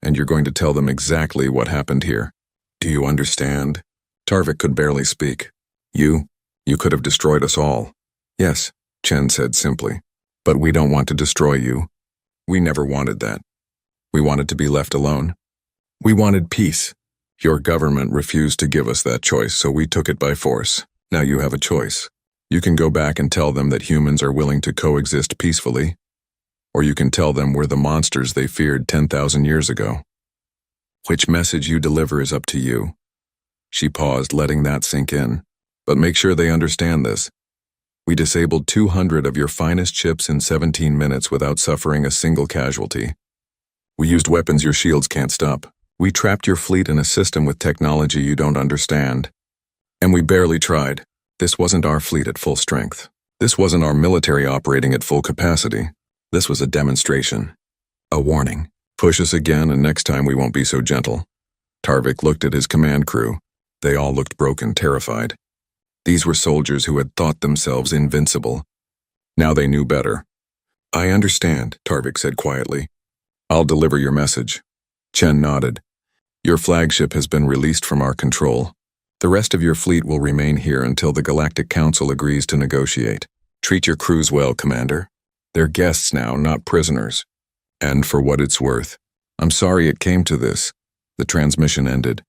and you're going to tell them exactly what happened here. Do you understand?" Tarvik could barely speak. You could have destroyed us all." "Yes," Chen said simply. "But we don't want to destroy you. We never wanted that. We wanted to be left alone. We wanted peace. Your government refused to give us that choice, so we took it by force. Now you have a choice. You can go back and tell them that humans are willing to coexist peacefully, or you can tell them we're the monsters they feared 10,000 years ago. Which message you deliver is up to you." She paused, letting that sink in. "But make sure they understand this. We disabled 200 of your finest ships in 17 minutes without suffering a single casualty. We used weapons your shields can't stop. We trapped your fleet in a system with technology you don't understand. And we barely tried. This wasn't our fleet at full strength. This wasn't our military operating at full capacity. This was a demonstration. A warning. Push us again and next time we won't be so gentle." Tarvik looked at his command crew. They all looked broken, terrified. These were soldiers who had thought themselves invincible. Now they knew better. "I understand," Tarvik said quietly. "I'll deliver your message." Chen nodded. "Your flagship has been released from our control. The rest of your fleet will remain here until the Galactic Council agrees to negotiate. Treat your crews well, Commander. They're guests now, not prisoners. And for what it's worth, I'm sorry it came to this." The transmission ended.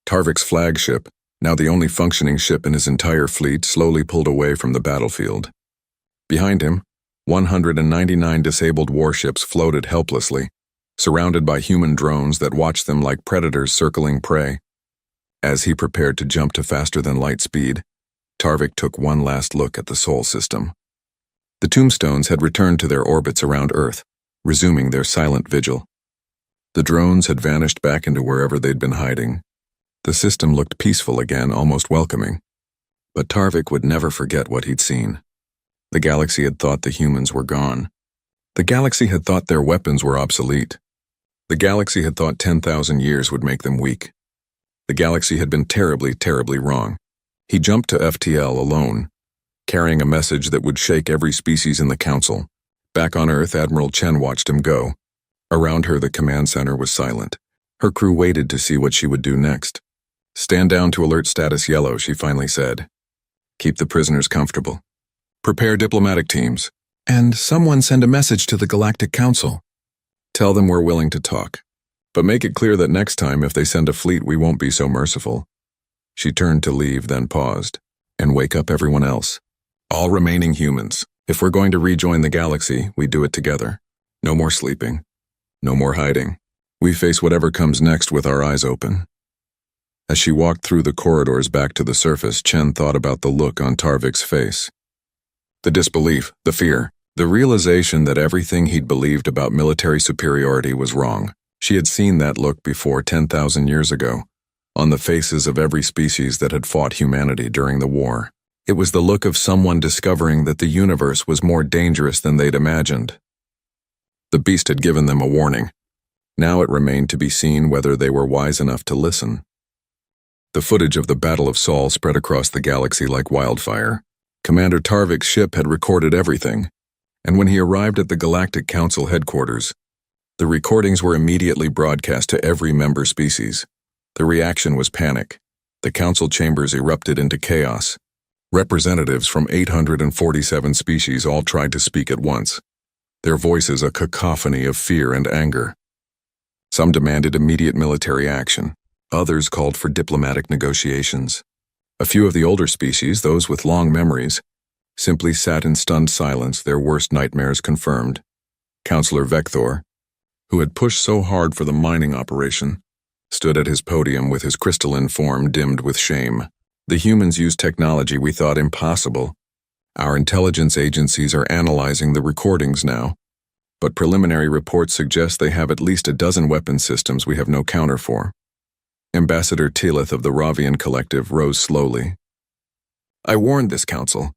Tarvik's flagship, now the only functioning ship in his entire fleet, slowly pulled away from the battlefield. Behind him, 199 disabled warships floated helplessly, surrounded by human drones that watched them like predators circling prey. As he prepared to jump to faster-than-light speed, Tarvik took one last look at the Sol system. The tombstones had returned to their orbits around Earth, resuming their silent vigil. The drones had vanished back into wherever they'd been hiding. The system looked peaceful again, almost welcoming. But Tarvik would never forget what he'd seen. The galaxy had thought the humans were gone. The galaxy had thought their weapons were obsolete. The galaxy had thought 10,000 years would make them weak. The galaxy had been terribly, terribly wrong. He jumped to FTL alone, carrying a message that would shake every species in the Council. Back on Earth, Admiral Chen watched him go. Around her, the command center was silent. Her crew waited to see what she would do next. "Stand down to alert status yellow," she finally said. "Keep the prisoners comfortable. Prepare diplomatic teams. And someone send a message to the Galactic Council. Tell them we're willing to talk. But make it clear that next time, if they send a fleet, we won't be so merciful." She turned to leave, then paused. "And wake up everyone else. All remaining humans. If we're going to rejoin the galaxy, we do it together. No more sleeping. No more hiding. We face whatever comes next with our eyes open." As she walked through the corridors back to the surface, Chen thought about the look on Tarvik's face. The disbelief, the fear, the realization that everything he'd believed about military superiority was wrong. She had seen that look before 10,000 years ago, on the faces of every species that had fought humanity during the war. It was the look of someone discovering that the universe was more dangerous than they'd imagined. The beast had given them a warning. Now it remained to be seen whether they were wise enough to listen. The footage of the Battle of Sol spread across the galaxy like wildfire. Commander Tarvik's ship had recorded everything, and when he arrived at the Galactic Council headquarters, the recordings were immediately broadcast to every member species. The reaction was panic. The council chambers erupted into chaos. Representatives from 847 species all tried to speak at once, their voices a cacophony of fear and anger. Some demanded immediate military action. Others called for diplomatic negotiations. A few of the older species, those with long memories, simply sat in stunned silence, their worst nightmares confirmed. Councillor Vector, who had pushed so hard for the mining operation, stood at his podium with his crystalline form dimmed with shame. "The humans used technology we thought impossible. Our intelligence agencies are analyzing the recordings now, but preliminary reports suggest they have at least a dozen weapon systems we have no counter for. Ambassador Tilith of the Ravian Collective rose slowly. I warned this council.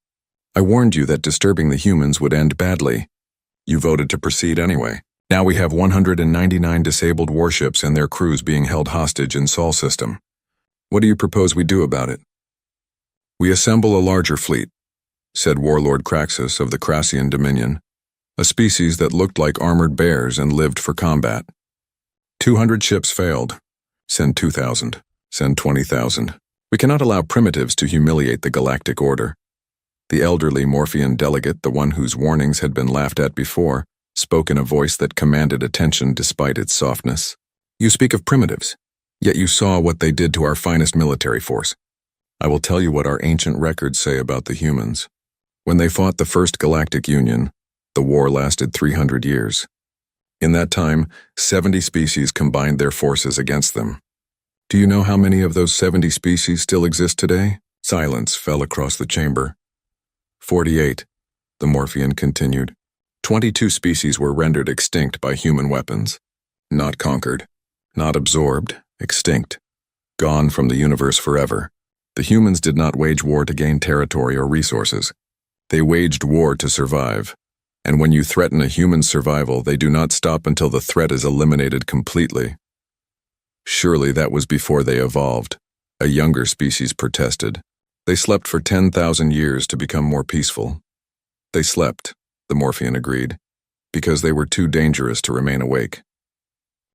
I warned you that disturbing the humans would end badly. You voted to proceed anyway. Now we have 199 disabled warships and their crews being held hostage in Sol system. What do you propose we do about it? We assemble a larger fleet, said Warlord Kraxus of the Crassian Dominion, a species that looked like armored bears and lived for combat. 200 ships failed. Send 2,000. Send 20,000. We cannot allow primitives to humiliate the galactic order. The elderly Morphean delegate, the one whose warnings had been laughed at before, spoke in a voice that commanded attention despite its softness. You speak of primitives, yet you saw what they did to our finest military force. I will tell you what our ancient records say about the humans. When they fought the First Galactic Union, the war lasted 300 years. In that time, 70 species combined their forces against them. Do you know how many of those 70 species still exist today? Silence fell across the chamber. 48, the Morphean continued. 22 species were rendered extinct by human weapons. Not conquered, not absorbed, extinct. Gone from the universe forever. The humans did not wage war to gain territory or resources. They waged war to survive. And when you threaten a human's survival, they do not stop until the threat is eliminated completely. Surely that was before they evolved. A younger species protested. They slept for 10,000 years to become more peaceful. They slept, the Morphean agreed, because they were too dangerous to remain awake.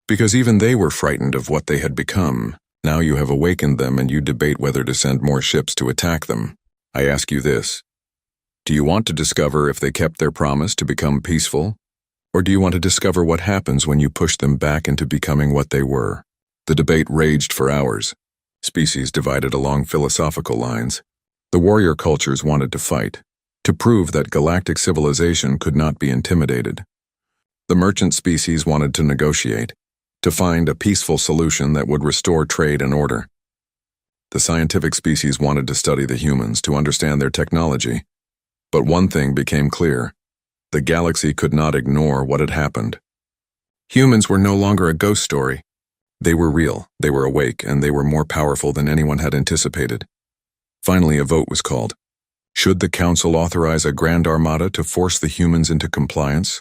Because even they were frightened of what they had become. Now you have awakened them and you debate whether to send more ships to attack them. I ask you this. Do you want to discover if they kept their promise to become peaceful? Or do you want to discover what happens when you push them back into becoming what they were? The debate raged for hours. Species divided along philosophical lines. The warrior cultures wanted to fight, to prove that galactic civilization could not be intimidated. The merchant species wanted to negotiate, to find a peaceful solution that would restore trade and order. The scientific species wanted to study the humans, to understand their technology. But one thing became clear. The galaxy could not ignore what had happened. Humans were no longer a ghost story. They were real, they were awake, and they were more powerful than anyone had anticipated. Finally, a vote was called. Should the Council authorize a Grand Armada to force the humans into compliance,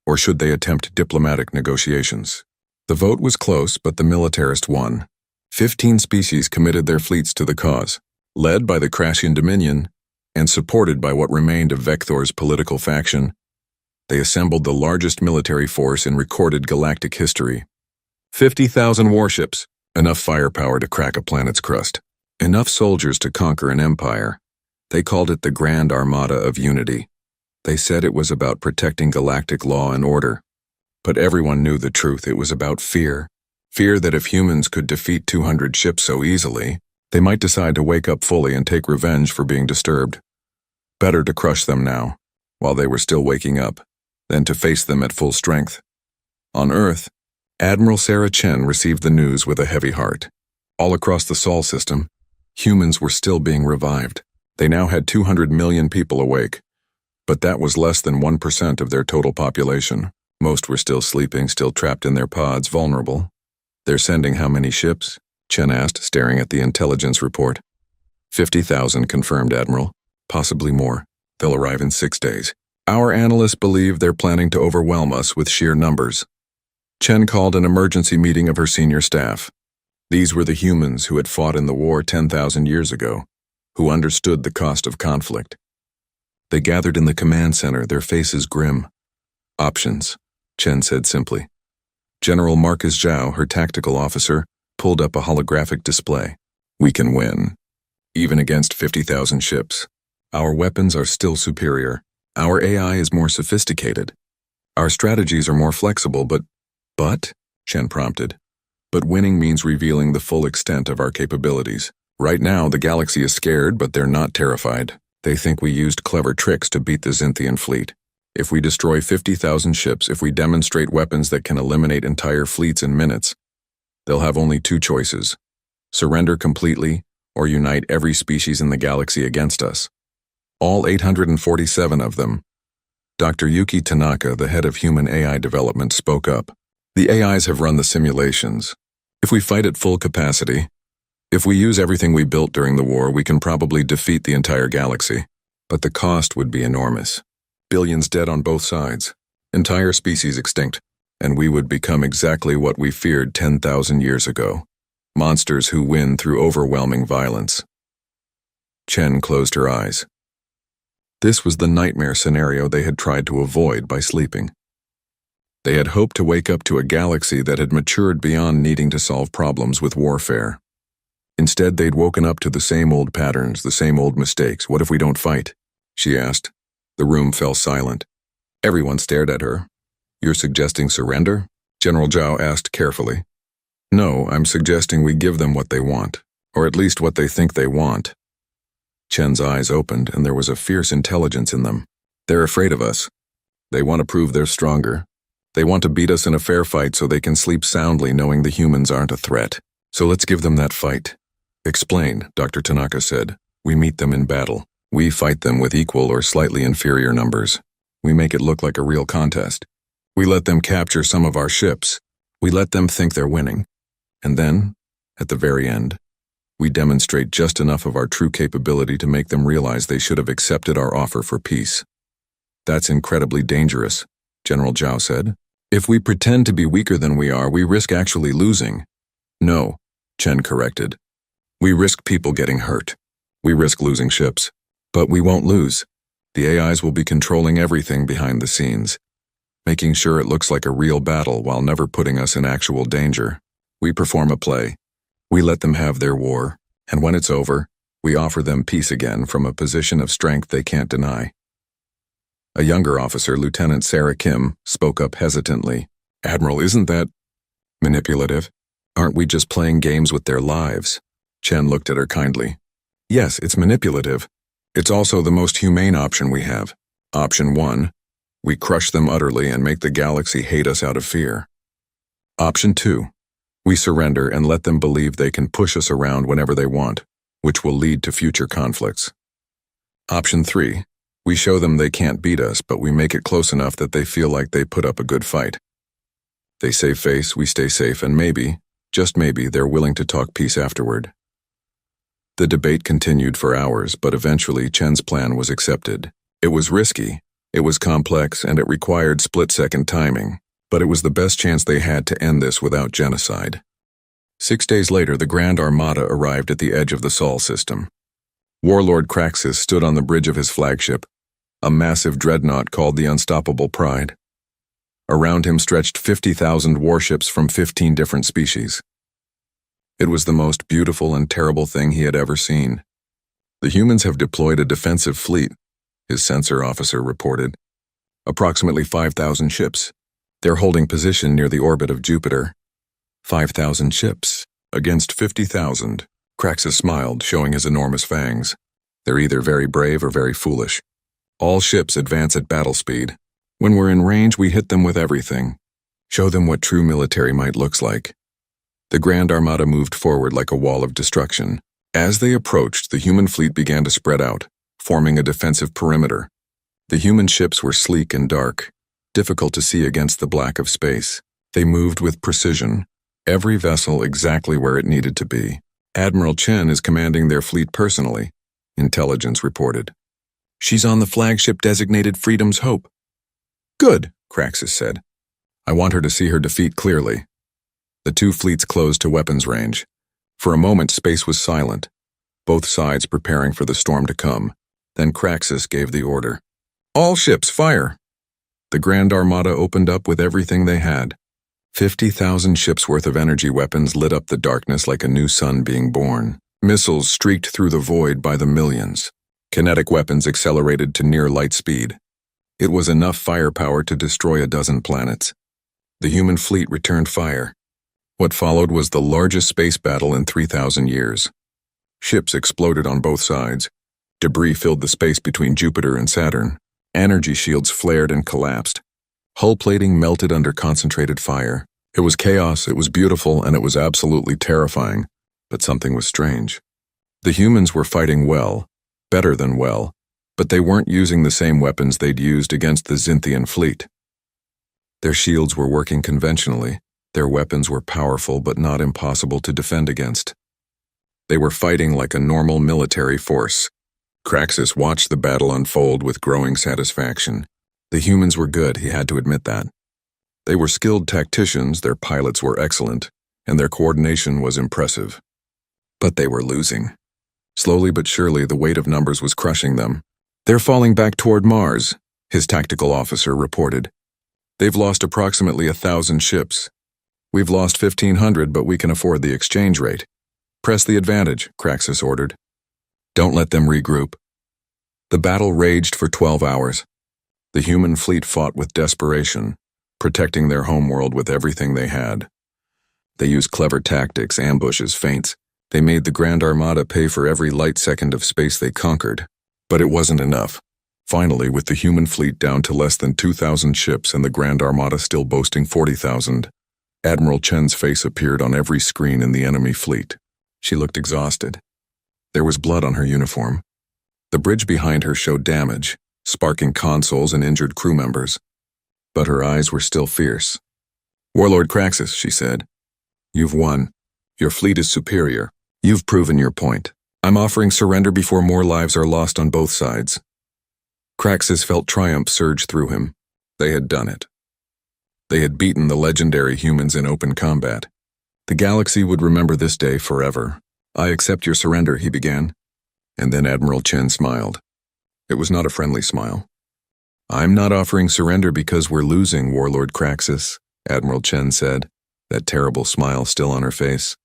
or should they attempt diplomatic negotiations? The vote was close, but the militarist won. 15 species committed their fleets to the cause, led by the Crassian Dominion, and supported by what remained of Vector's political faction. They assembled the largest military force in recorded galactic history. 50,000 warships, enough firepower to crack a planet's crust, enough soldiers to conquer an empire. They called it the Grand Armada of Unity. They said it was about protecting galactic law and order. But everyone knew the truth. It was about fear. Fear that if humans could defeat 200 ships so easily, they might decide to wake up fully and take revenge for being disturbed. Better to crush them now, while they were still waking up, than to face them at full strength. On Earth, Admiral Sarah Chen received the news with a heavy heart. All across the Sol system, humans were still being revived. They now had 200 million people awake, but that was less than 1% of their total population. Most were still sleeping, still trapped in their pods, vulnerable. They're sending how many ships? Chen asked, staring at the intelligence report. 50,000, confirmed Admiral. Possibly more. They'll arrive in 6 days. Our analysts believe they're planning to overwhelm us with sheer numbers. Chen called an emergency meeting of her senior staff. These were the humans who had fought in the war 10,000 years ago, who understood the cost of conflict. They gathered in the command center, their faces grim. Options, Chen said simply. General Marcus Zhao, her tactical officer, pulled up a holographic display. We can win, even against 50,000 ships. Our weapons are still superior. Our AI is more sophisticated. Our strategies are more flexible, but, Chen prompted. But winning means revealing the full extent of our capabilities. Right now, the galaxy is scared, but they're not terrified. They think we used clever tricks to beat the Xinthian fleet. If we destroy 50,000 ships, if we demonstrate weapons that can eliminate entire fleets in minutes, they'll have only two choices: surrender completely or unite every species in the galaxy against us. All 847 of them. Dr. Yuki Tanaka, the head of human AI development, spoke up. The AIs have run the simulations. If we fight at full capacity, if we use everything we built during the war, we can probably defeat the entire galaxy. But the cost would be enormous. Billions dead on both sides. Entire species extinct. And we would become exactly what we feared 10,000 years ago. Monsters who win through overwhelming violence. Chen closed her eyes. This was the nightmare scenario they had tried to avoid by sleeping. They had hoped to wake up to a galaxy that had matured beyond needing to solve problems with warfare. Instead, they'd woken up to the same old patterns, the same old mistakes. What if we don't fight? She asked. The room fell silent. Everyone stared at her. You're suggesting surrender? General Zhao asked carefully. No, I'm suggesting we give them what they want, or at least what they think they want. Chen's eyes opened, and there was a fierce intelligence in them. They're afraid of us. They want to prove they're stronger. They want to beat us in a fair fight so they can sleep soundly knowing the humans aren't a threat. So let's give them that fight. Explain, Dr. Tanaka said. We meet them in battle. We fight them with equal or slightly inferior numbers. We make it look like a real contest. We let them capture some of our ships. We let them think they're winning. And then, at the very end, we demonstrate just enough of our true capability to make them realize they should have accepted our offer for peace. That's incredibly dangerous, General Zhao said. If we pretend to be weaker than we are, we risk actually losing. No, Chen corrected. We risk people getting hurt. We risk losing ships. But we won't lose. The AIs will be controlling everything behind the scenes, making sure it looks like a real battle while never putting us in actual danger. We perform a play. We let them have their war, and when it's over, we offer them peace again from a position of strength they can't deny. A younger officer, Lieutenant Sarah Kim, spoke up hesitantly. Admiral, isn't that manipulative? Aren't we just playing games with their lives? Chen looked at her kindly. Yes, it's manipulative. It's also the most humane option we have. Option 1, we crush them utterly and make the galaxy hate us out of fear. Option 2, we surrender and let them believe they can push us around whenever they want, which will lead to future conflicts. Option 3, we show them they can't beat us, but we make it close enough that they feel like they put up a good fight. They save face, we stay safe, and maybe, just maybe, they're willing to talk peace afterward. The debate continued for hours, but eventually Chen's plan was accepted. It was risky, it was complex, and it required split-second timing, but it was the best chance they had to end this without genocide. 6 days later, the Grand Armada arrived at the edge of the Sol system. Warlord Kraxus stood on the bridge of his flagship, a massive dreadnought called the Unstoppable Pride. Around him stretched 50,000 warships from 15 different species. It was the most beautiful and terrible thing he had ever seen. The humans have deployed a defensive fleet, his sensor officer reported. Approximately 5,000 ships. They're holding position near the orbit of Jupiter. 5,000 ships against 50,000. Kraxus smiled, showing his enormous fangs. They're either very brave or very foolish. All ships advance at battle speed. When we're in range, we hit them with everything. Show them what true military might looks like. The Grand Armada moved forward like a wall of destruction. As they approached, the human fleet began to spread out, forming a defensive perimeter. The human ships were sleek and dark, difficult to see against the black of space. They moved with precision, every vessel exactly where it needed to be. Admiral Chen is commanding their fleet personally, intelligence reported. She's on the flagship designated Freedom's Hope. Good, Kraxus said. I want her to see her defeat clearly. The two fleets closed to weapons range. For a moment, space was silent, both sides preparing for the storm to come. Then Kraxus gave the order. All ships, fire! The Grand Armada opened up with everything they had. 50,000 ships' worth of energy weapons lit up the darkness like a new sun being born. Missiles streaked through the void by the millions. Kinetic weapons accelerated to near light speed. It was enough firepower to destroy a dozen planets. The human fleet returned fire. What followed was the largest space battle in 3,000 years. Ships exploded on both sides. Debris filled the space between Jupiter and Saturn. Energy shields flared and collapsed. Hull plating melted under concentrated fire. It was chaos, it was beautiful, and it was absolutely terrifying. But something was strange. The humans were fighting well, better than well, But they weren't using the same weapons they'd used against the Xinthian fleet. Their shields were working conventionally. Their weapons were powerful but not impossible to defend against. They were fighting like a normal military force. Craxus watched the battle unfold with growing satisfaction. The humans were good, he had to admit that. They were skilled tacticians, their pilots were excellent, and their coordination was impressive. But they were losing. Slowly but surely, the weight of numbers was crushing them. "They're falling back toward Mars," his tactical officer reported. "They've lost approximately 1,000 ships. We've lost 1,500, but we can afford the exchange rate. Press the advantage," Craxus ordered. "Don't let them regroup." The battle raged for 12 hours. The human fleet fought with desperation, protecting their homeworld with everything they had. They used clever tactics, ambushes, feints. They made the Grand Armada pay for every light second of space they conquered. But it wasn't enough. Finally, with the human fleet down to less than 2,000 ships and the Grand Armada still boasting 40,000, Admiral Chen's face appeared on every screen in the enemy fleet. She looked exhausted. There was blood on her uniform. The bridge behind her showed damage, sparking consoles and injured crew members. But her eyes were still fierce. "Warlord Craxus," she said, "you've won. Your fleet is superior. You've proven your point. I'm offering surrender before more lives are lost on both sides." Craxus felt triumph surge through him. They had done it. They had beaten the legendary humans in open combat. The galaxy would remember this day forever. "I accept your surrender," he began. And then Admiral Chen smiled. It was not a friendly smile. "I'm not offering surrender because we're losing, Warlord Craxus," Admiral Chen said, that terrible smile still on her face.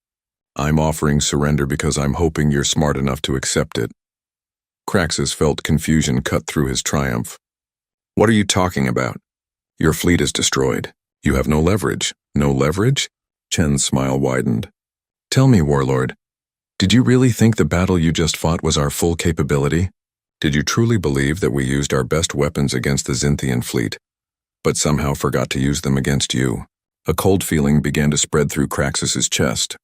"I'm offering surrender because I'm hoping you're smart enough to accept it." Craxus felt confusion cut through his triumph. "What are you talking about? Your fleet is destroyed. You have no leverage." "No leverage?" Chen's smile widened. "Tell me, Warlord, did you really think the battle you just fought was our full capability? Did you truly believe that we used our best weapons against the Xinthian fleet, but somehow forgot to use them against you?" A cold feeling began to spread through Craxus's chest.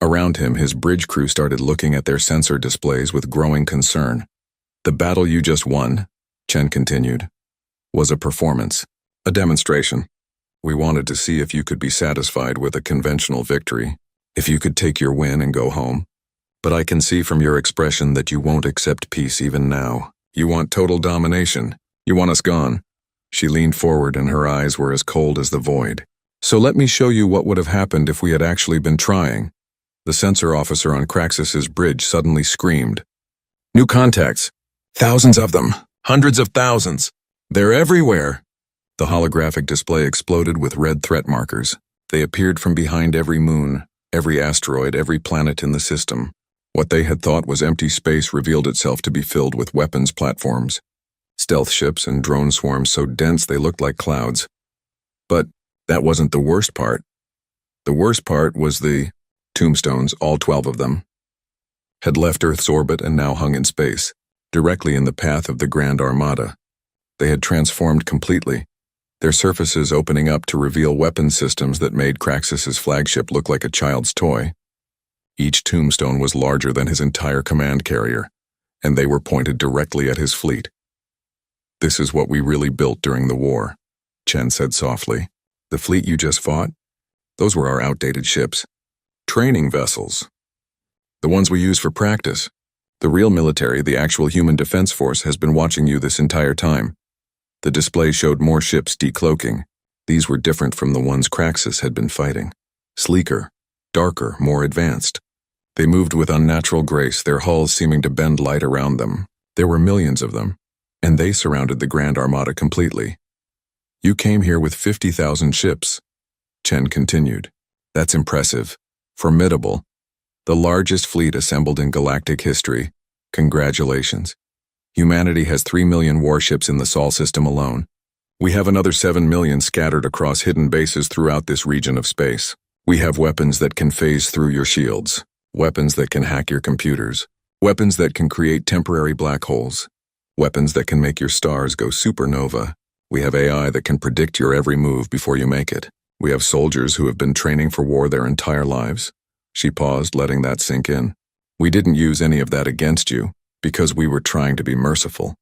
Around him, his bridge crew started looking at their sensor displays with growing concern. "The battle you just won," Chen continued, "was a performance, a demonstration. We wanted to see if you could be satisfied with a conventional victory, if you could take your win and go home. But I can see from your expression that you won't accept peace even now. You want total domination. You want us gone." She leaned forward and her eyes were as cold as the void. "So let me show you what would have happened if we had actually been trying." The sensor officer on Craxus's bridge suddenly screamed. "New contacts. Thousands of them. Hundreds of thousands. They're everywhere." The holographic display exploded with red threat markers. They appeared from behind every moon, every asteroid, every planet in the system. What they had thought was empty space revealed itself to be filled with weapons platforms, stealth ships and drone swarms so dense they looked like clouds. But that wasn't the worst part. The worst part was the tombstones, all 12 of them, had left Earth's orbit and now hung in space, directly in the path of the Grand Armada. They had transformed completely, their surfaces opening up to reveal weapon systems that made Craxus's flagship look like a child's toy. Each tombstone was larger than his entire command carrier, and they were pointed directly at his fleet. "This is what we really built during the war," Chen said softly. "The fleet you just fought? Those were our outdated ships. Training vessels. The ones we use for practice. The real military, the actual human defense force, has been watching you this entire time." The display showed more ships decloaking. These were different from the ones Craxus had been fighting. Sleeker, darker, more advanced. They moved with unnatural grace, their hulls seeming to bend light around them. There were millions of them, and they surrounded the Grand Armada completely. "You came here with 50,000 ships," Chen continued. "That's impressive. Formidable. The largest fleet assembled in galactic history. Congratulations. Humanity has 3 million warships in the Sol system alone. We have another 7 million scattered across hidden bases throughout this region of space. We have weapons that can phase through your shields, weapons that can hack your computers, weapons that can create temporary black holes, weapons that can make your stars go supernova. We have AI that can predict your every move before you make it. We have soldiers who have been training for war their entire lives." She paused, letting that sink in. "We didn't use any of that against you, because we were trying to be merciful.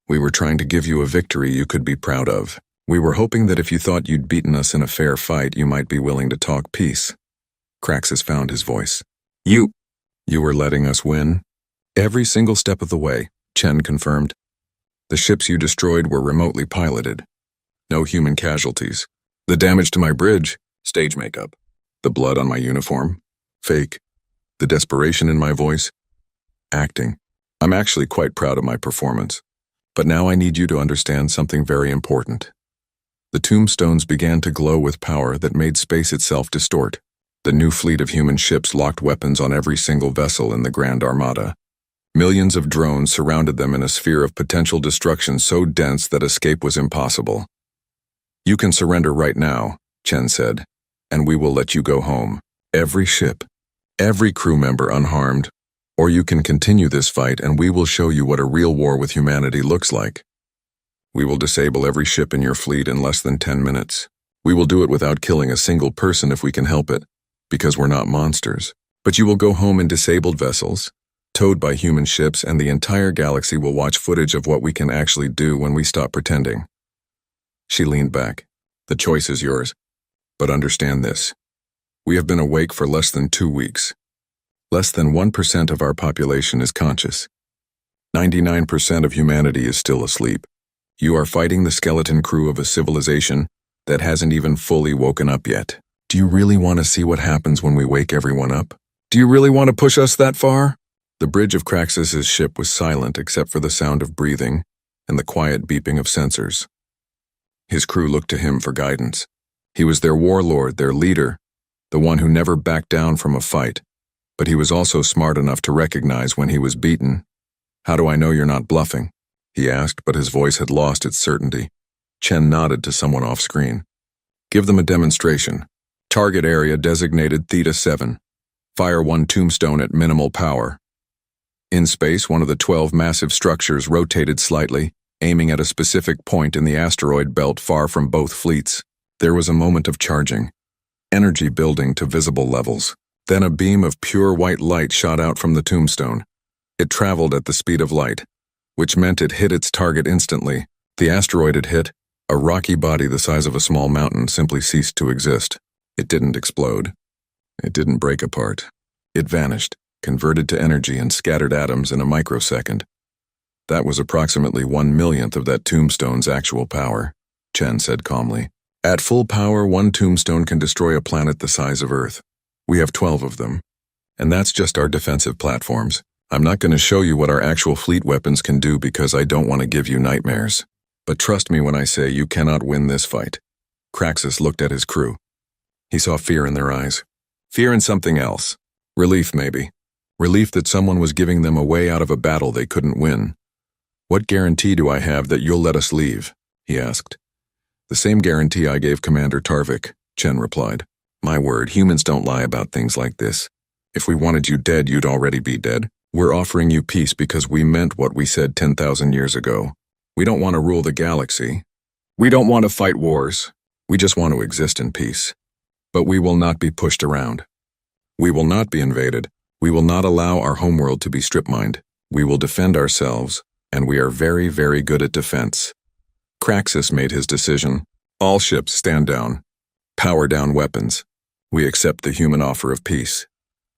We were trying to give you a victory you could be proud of. We were hoping that if you thought you'd beaten us in a fair fight, you might be willing to talk peace. Kraxus found his voice. You were letting us win? Every single step of the way, Chen confirmed. The ships you destroyed were remotely piloted. No human casualties. The damage to my bridge, stage makeup. The blood on my uniform, fake. The desperation in my voice, acting. I'm actually quite proud of my performance. But now I need you to understand something very important. The tombstones began to glow with power that made space itself distort. The new fleet of human ships locked weapons on every single vessel in the Grand Armada. Millions of drones surrounded them in a sphere of potential destruction so dense that escape was impossible. You can surrender right now, Chen said, and we will let you go home. Every ship, every crew member unharmed. Or you can continue this fight and we will show you what a real war with humanity looks like. We will disable every ship in your fleet in less than 10 minutes. We will do it without killing a single person if we can help it, because we're not monsters. But you will go home in disabled vessels, towed by human ships, and the entire galaxy will watch footage of what we can actually do when we stop pretending. She leaned back. The choice is yours. But understand this. We have been awake for less than 2 weeks. Less than 1% of our population is conscious. 99% of humanity is still asleep. You are fighting the skeleton crew of a civilization that hasn't even fully woken up yet. Do you really want to see what happens when we wake everyone up? Do you really want to push us that far? The bridge of Kraxus's ship was silent except for the sound of breathing and the quiet beeping of sensors. His crew looked to him for guidance. He was their warlord, their leader, the one who never backed down from a fight. But he was also smart enough to recognize when he was beaten. How do I know you're not bluffing? He asked, but his voice had lost its certainty. Chen nodded to someone off-screen. Give them a demonstration. Target area designated Theta 7. Fire one tombstone at minimal power. In space, one of the 12 massive structures rotated slightly, aiming at a specific point in the asteroid belt far from both fleets. There was a moment of charging, energy building to visible levels. Then a beam of pure white light shot out from the tombstone. It traveled at the speed of light, which meant it hit its target instantly. The asteroid it hit, a rocky body the size of a small mountain, simply ceased to exist. It didn't explode. It didn't break apart. It vanished, converted to energy and scattered atoms in a microsecond. That was approximately 1/1,000,000th of that tombstone's actual power, Chen said calmly. At full power, one tombstone can destroy a planet the size of Earth. We have 12 of them. And that's just our defensive platforms. I'm not going to show you what our actual fleet weapons can do because I don't want to give you nightmares. But trust me when I say you cannot win this fight. Kraxus looked at his crew. He saw fear in their eyes. Fear in something else. Relief, maybe. Relief that someone was giving them a way out of a battle they couldn't win. What guarantee do I have that you'll let us leave? He asked. The same guarantee I gave Commander Tarvik, Chen replied. My word, humans don't lie about things like this. If we wanted you dead, you'd already be dead. We're offering you peace because we meant what we said 10,000 years ago. We don't want to rule the galaxy. We don't want to fight wars. We just want to exist in peace. But we will not be pushed around. We will not be invaded. We will not allow our homeworld to be strip-mined. We will defend ourselves, and we are very, very good at defense. Kraxus made his decision. All ships stand down. Power down weapons. We accept the human offer of peace.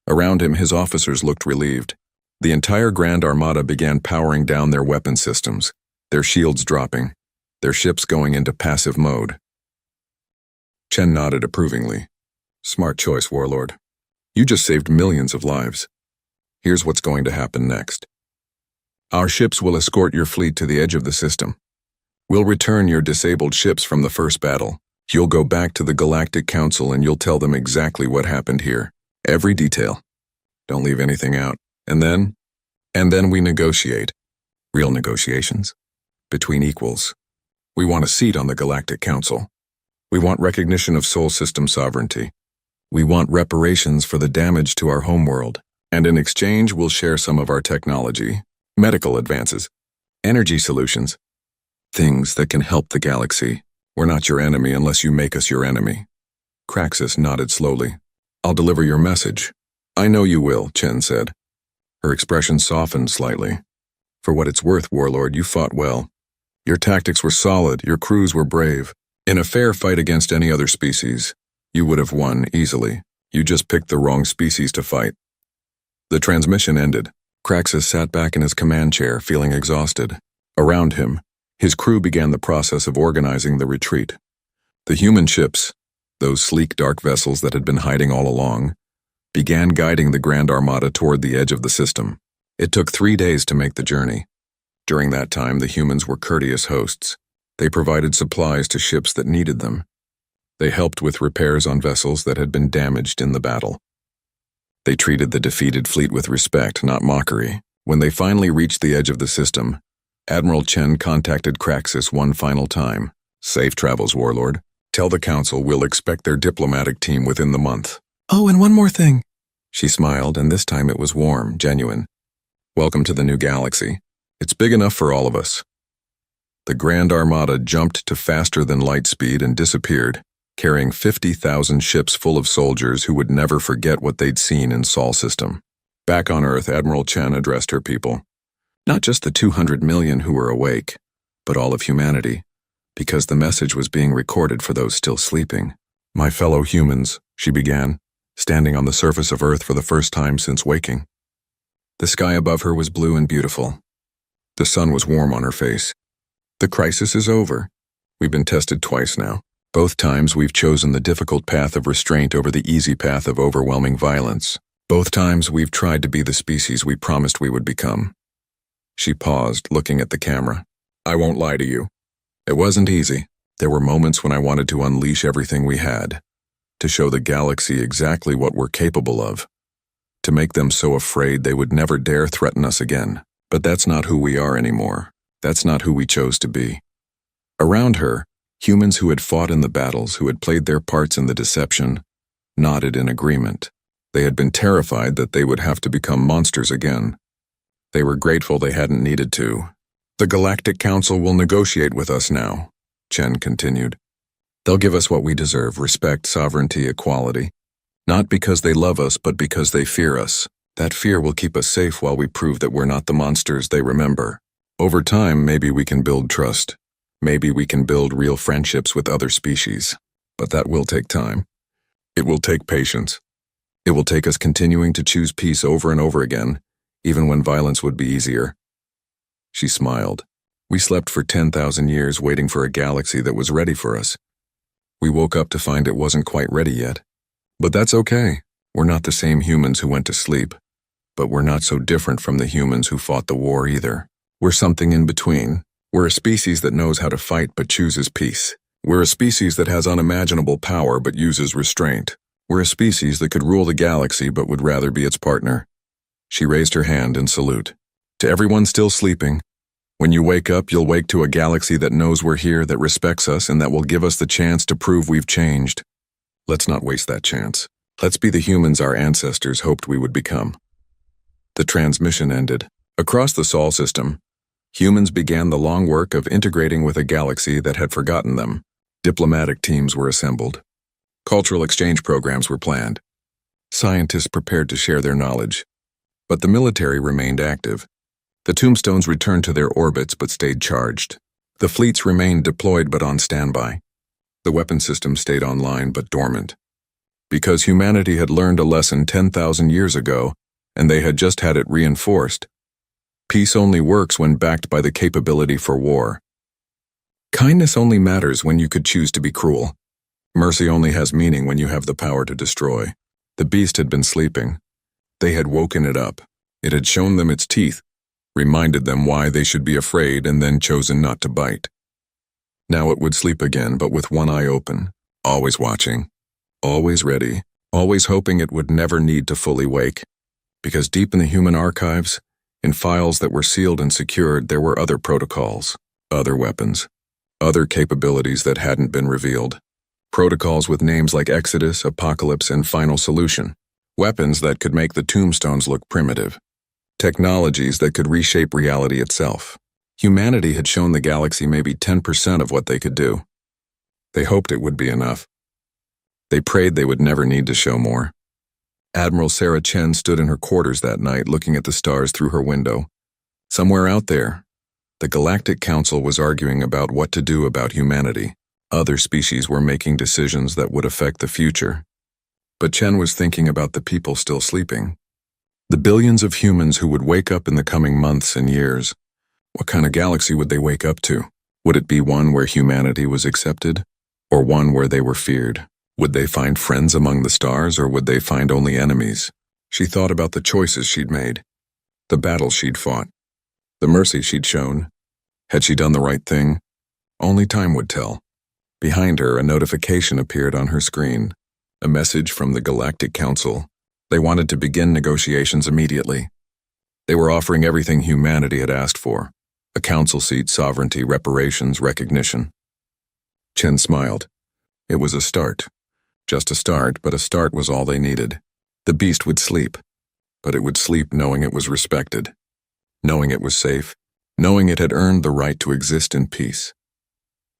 Around him, his officers looked relieved. The entire Grand Armada began powering down their weapon systems, their shields dropping, their ships going into passive mode. Chen nodded approvingly. Smart choice, Warlord. You just saved millions of lives. Here's what's going to happen next. Our ships will escort your fleet to the edge of the system. We'll return your disabled ships from the first battle. You'll go back to the Galactic Council and you'll tell them exactly what happened here. Every detail. Don't leave anything out. And then we negotiate. Real negotiations. Between equals. We want a seat on the Galactic Council. We want recognition of Sol system sovereignty. We want reparations for the damage to our homeworld. And in exchange, we'll share some of our technology, medical advances, energy solutions, things that can help the galaxy. We're not your enemy unless you make us your enemy. Kraxus nodded slowly. I'll deliver your message. I know you will, Chen said. Her expression softened slightly. For what it's worth, Warlord, you fought well. Your tactics were solid, your crews were brave. In a fair fight against any other species, you would have won easily. You just picked the wrong species to fight. The transmission ended. Craxus sat back in his command chair, feeling exhausted. Around him, his crew began the process of organizing the retreat. The human ships, those sleek dark vessels that had been hiding all along, began guiding the Grand Armada toward the edge of the system. It took 3 days to make the journey. During that time, the humans were courteous hosts. They provided supplies to ships that needed them. They helped with repairs on vessels that had been damaged in the battle. They treated the defeated fleet with respect, not mockery. When they finally reached the edge of the system, Admiral Chen contacted Craxus one final time. "Safe travels, Warlord. Tell the Council we'll expect their diplomatic team within the month." "Oh, and one more thing." She smiled, and this time it was warm, genuine. "Welcome to the new galaxy. It's big enough for all of us." The Grand Armada jumped to faster-than-light speed and disappeared, carrying 50,000 ships full of soldiers who would never forget what they'd seen in Sol System. Back on Earth, Admiral Chen addressed her people. Not just the 200 million who were awake, but all of humanity, because the message was being recorded for those still sleeping. "My fellow humans," she began, standing on the surface of Earth for the first time since waking. The sky above her was blue and beautiful. The sun was warm on her face. "The crisis is over. We've been tested twice now. Both times we've chosen the difficult path of restraint over the easy path of overwhelming violence. Both times we've tried to be the species we promised we would become." She paused, looking at the camera. "I won't lie to you. It wasn't easy. There were moments when I wanted to unleash everything we had, to show the galaxy exactly what we're capable of, to make them so afraid they would never dare threaten us again. But that's not who we are anymore. That's not who we chose to be." Around her, humans who had fought in the battles, who had played their parts in the deception, nodded in agreement. They had been terrified that they would have to become monsters again. They were grateful they hadn't needed to. "The Galactic Council will negotiate with us now," Chen continued. "They'll give us what we deserve: respect, sovereignty, equality. Not because they love us, but because they fear us. That fear will keep us safe while we prove that we're not the monsters they remember. Over time, maybe we can build trust. Maybe we can build real friendships with other species. But that will take time. It will take patience. It will take us continuing to choose peace over and over again, even when violence would be easier." She smiled. "We slept for 10,000 years waiting for a galaxy that was ready for us. We woke up to find it wasn't quite ready yet. But that's okay. We're not the same humans who went to sleep. But we're not so different from the humans who fought the war either. We're something in between. We're a species that knows how to fight but chooses peace. We're a species that has unimaginable power but uses restraint. We're a species that could rule the galaxy but would rather be its partner." She raised her hand in salute. "To everyone still sleeping, when you wake up, you'll wake to a galaxy that knows we're here, that respects us, and that will give us the chance to prove we've changed. Let's not waste that chance. Let's be the humans our ancestors hoped we would become." The transmission ended. Across the Sol System, humans began the long work of integrating with a galaxy that had forgotten them. Diplomatic teams were assembled. Cultural exchange programs were planned. Scientists prepared to share their knowledge. But the military remained active. The tombstones returned to their orbits but stayed charged. The fleets remained deployed but on standby. The weapon system stayed online but dormant. Because humanity had learned a lesson 10,000 years ago, and they had just had it reinforced. Peace only works when backed by the capability for war. Kindness only matters when you could choose to be cruel. Mercy only has meaning when you have the power to destroy. The beast had been sleeping. They had woken it up. It had shown them its teeth, reminded them why they should be afraid, and then chosen not to bite. Now it would sleep again, but with one eye open, always watching, always ready, always hoping it would never need to fully wake. Because deep in the human archives, in files that were sealed and secured, there were other protocols, other weapons, other capabilities that hadn't been revealed. Protocols with names like Exodus, Apocalypse, and Final Solution. Weapons that could make the tombstones look primitive. Technologies that could reshape reality itself. Humanity had shown the galaxy maybe 10% of what they could do. They hoped it would be enough. They prayed they would never need to show more. Admiral Sarah Chen stood in her quarters that night looking at the stars through her window. Somewhere out there, The Galactic Council was arguing about what to do about humanity. Other species were making decisions that would affect the future. But Chen was thinking about the people still sleeping. The billions of humans who would wake up in the coming months and years. What kind of galaxy would they wake up to? Would it be one where humanity was accepted? Or one where they were feared? Would they find friends among the stars, or would they find only enemies? She thought about the choices she'd made, the battles she'd fought, the mercy she'd shown. Had she done the right thing? Only time would tell. Behind her, a notification appeared on her screen. A message from the Galactic Council. They wanted to begin negotiations immediately. They were offering everything humanity had asked for: a council seat, sovereignty, reparations, recognition. Chen smiled. It was a start. Just a start, but a start was all they needed. The beast would sleep, but it would sleep knowing it was respected, knowing it was safe, knowing it had earned the right to exist in peace.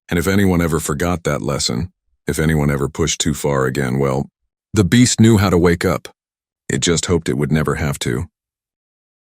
And if anyone ever forgot that lesson, if anyone ever pushed too far again, well, the beast knew how to wake up. It just hoped it would never have to.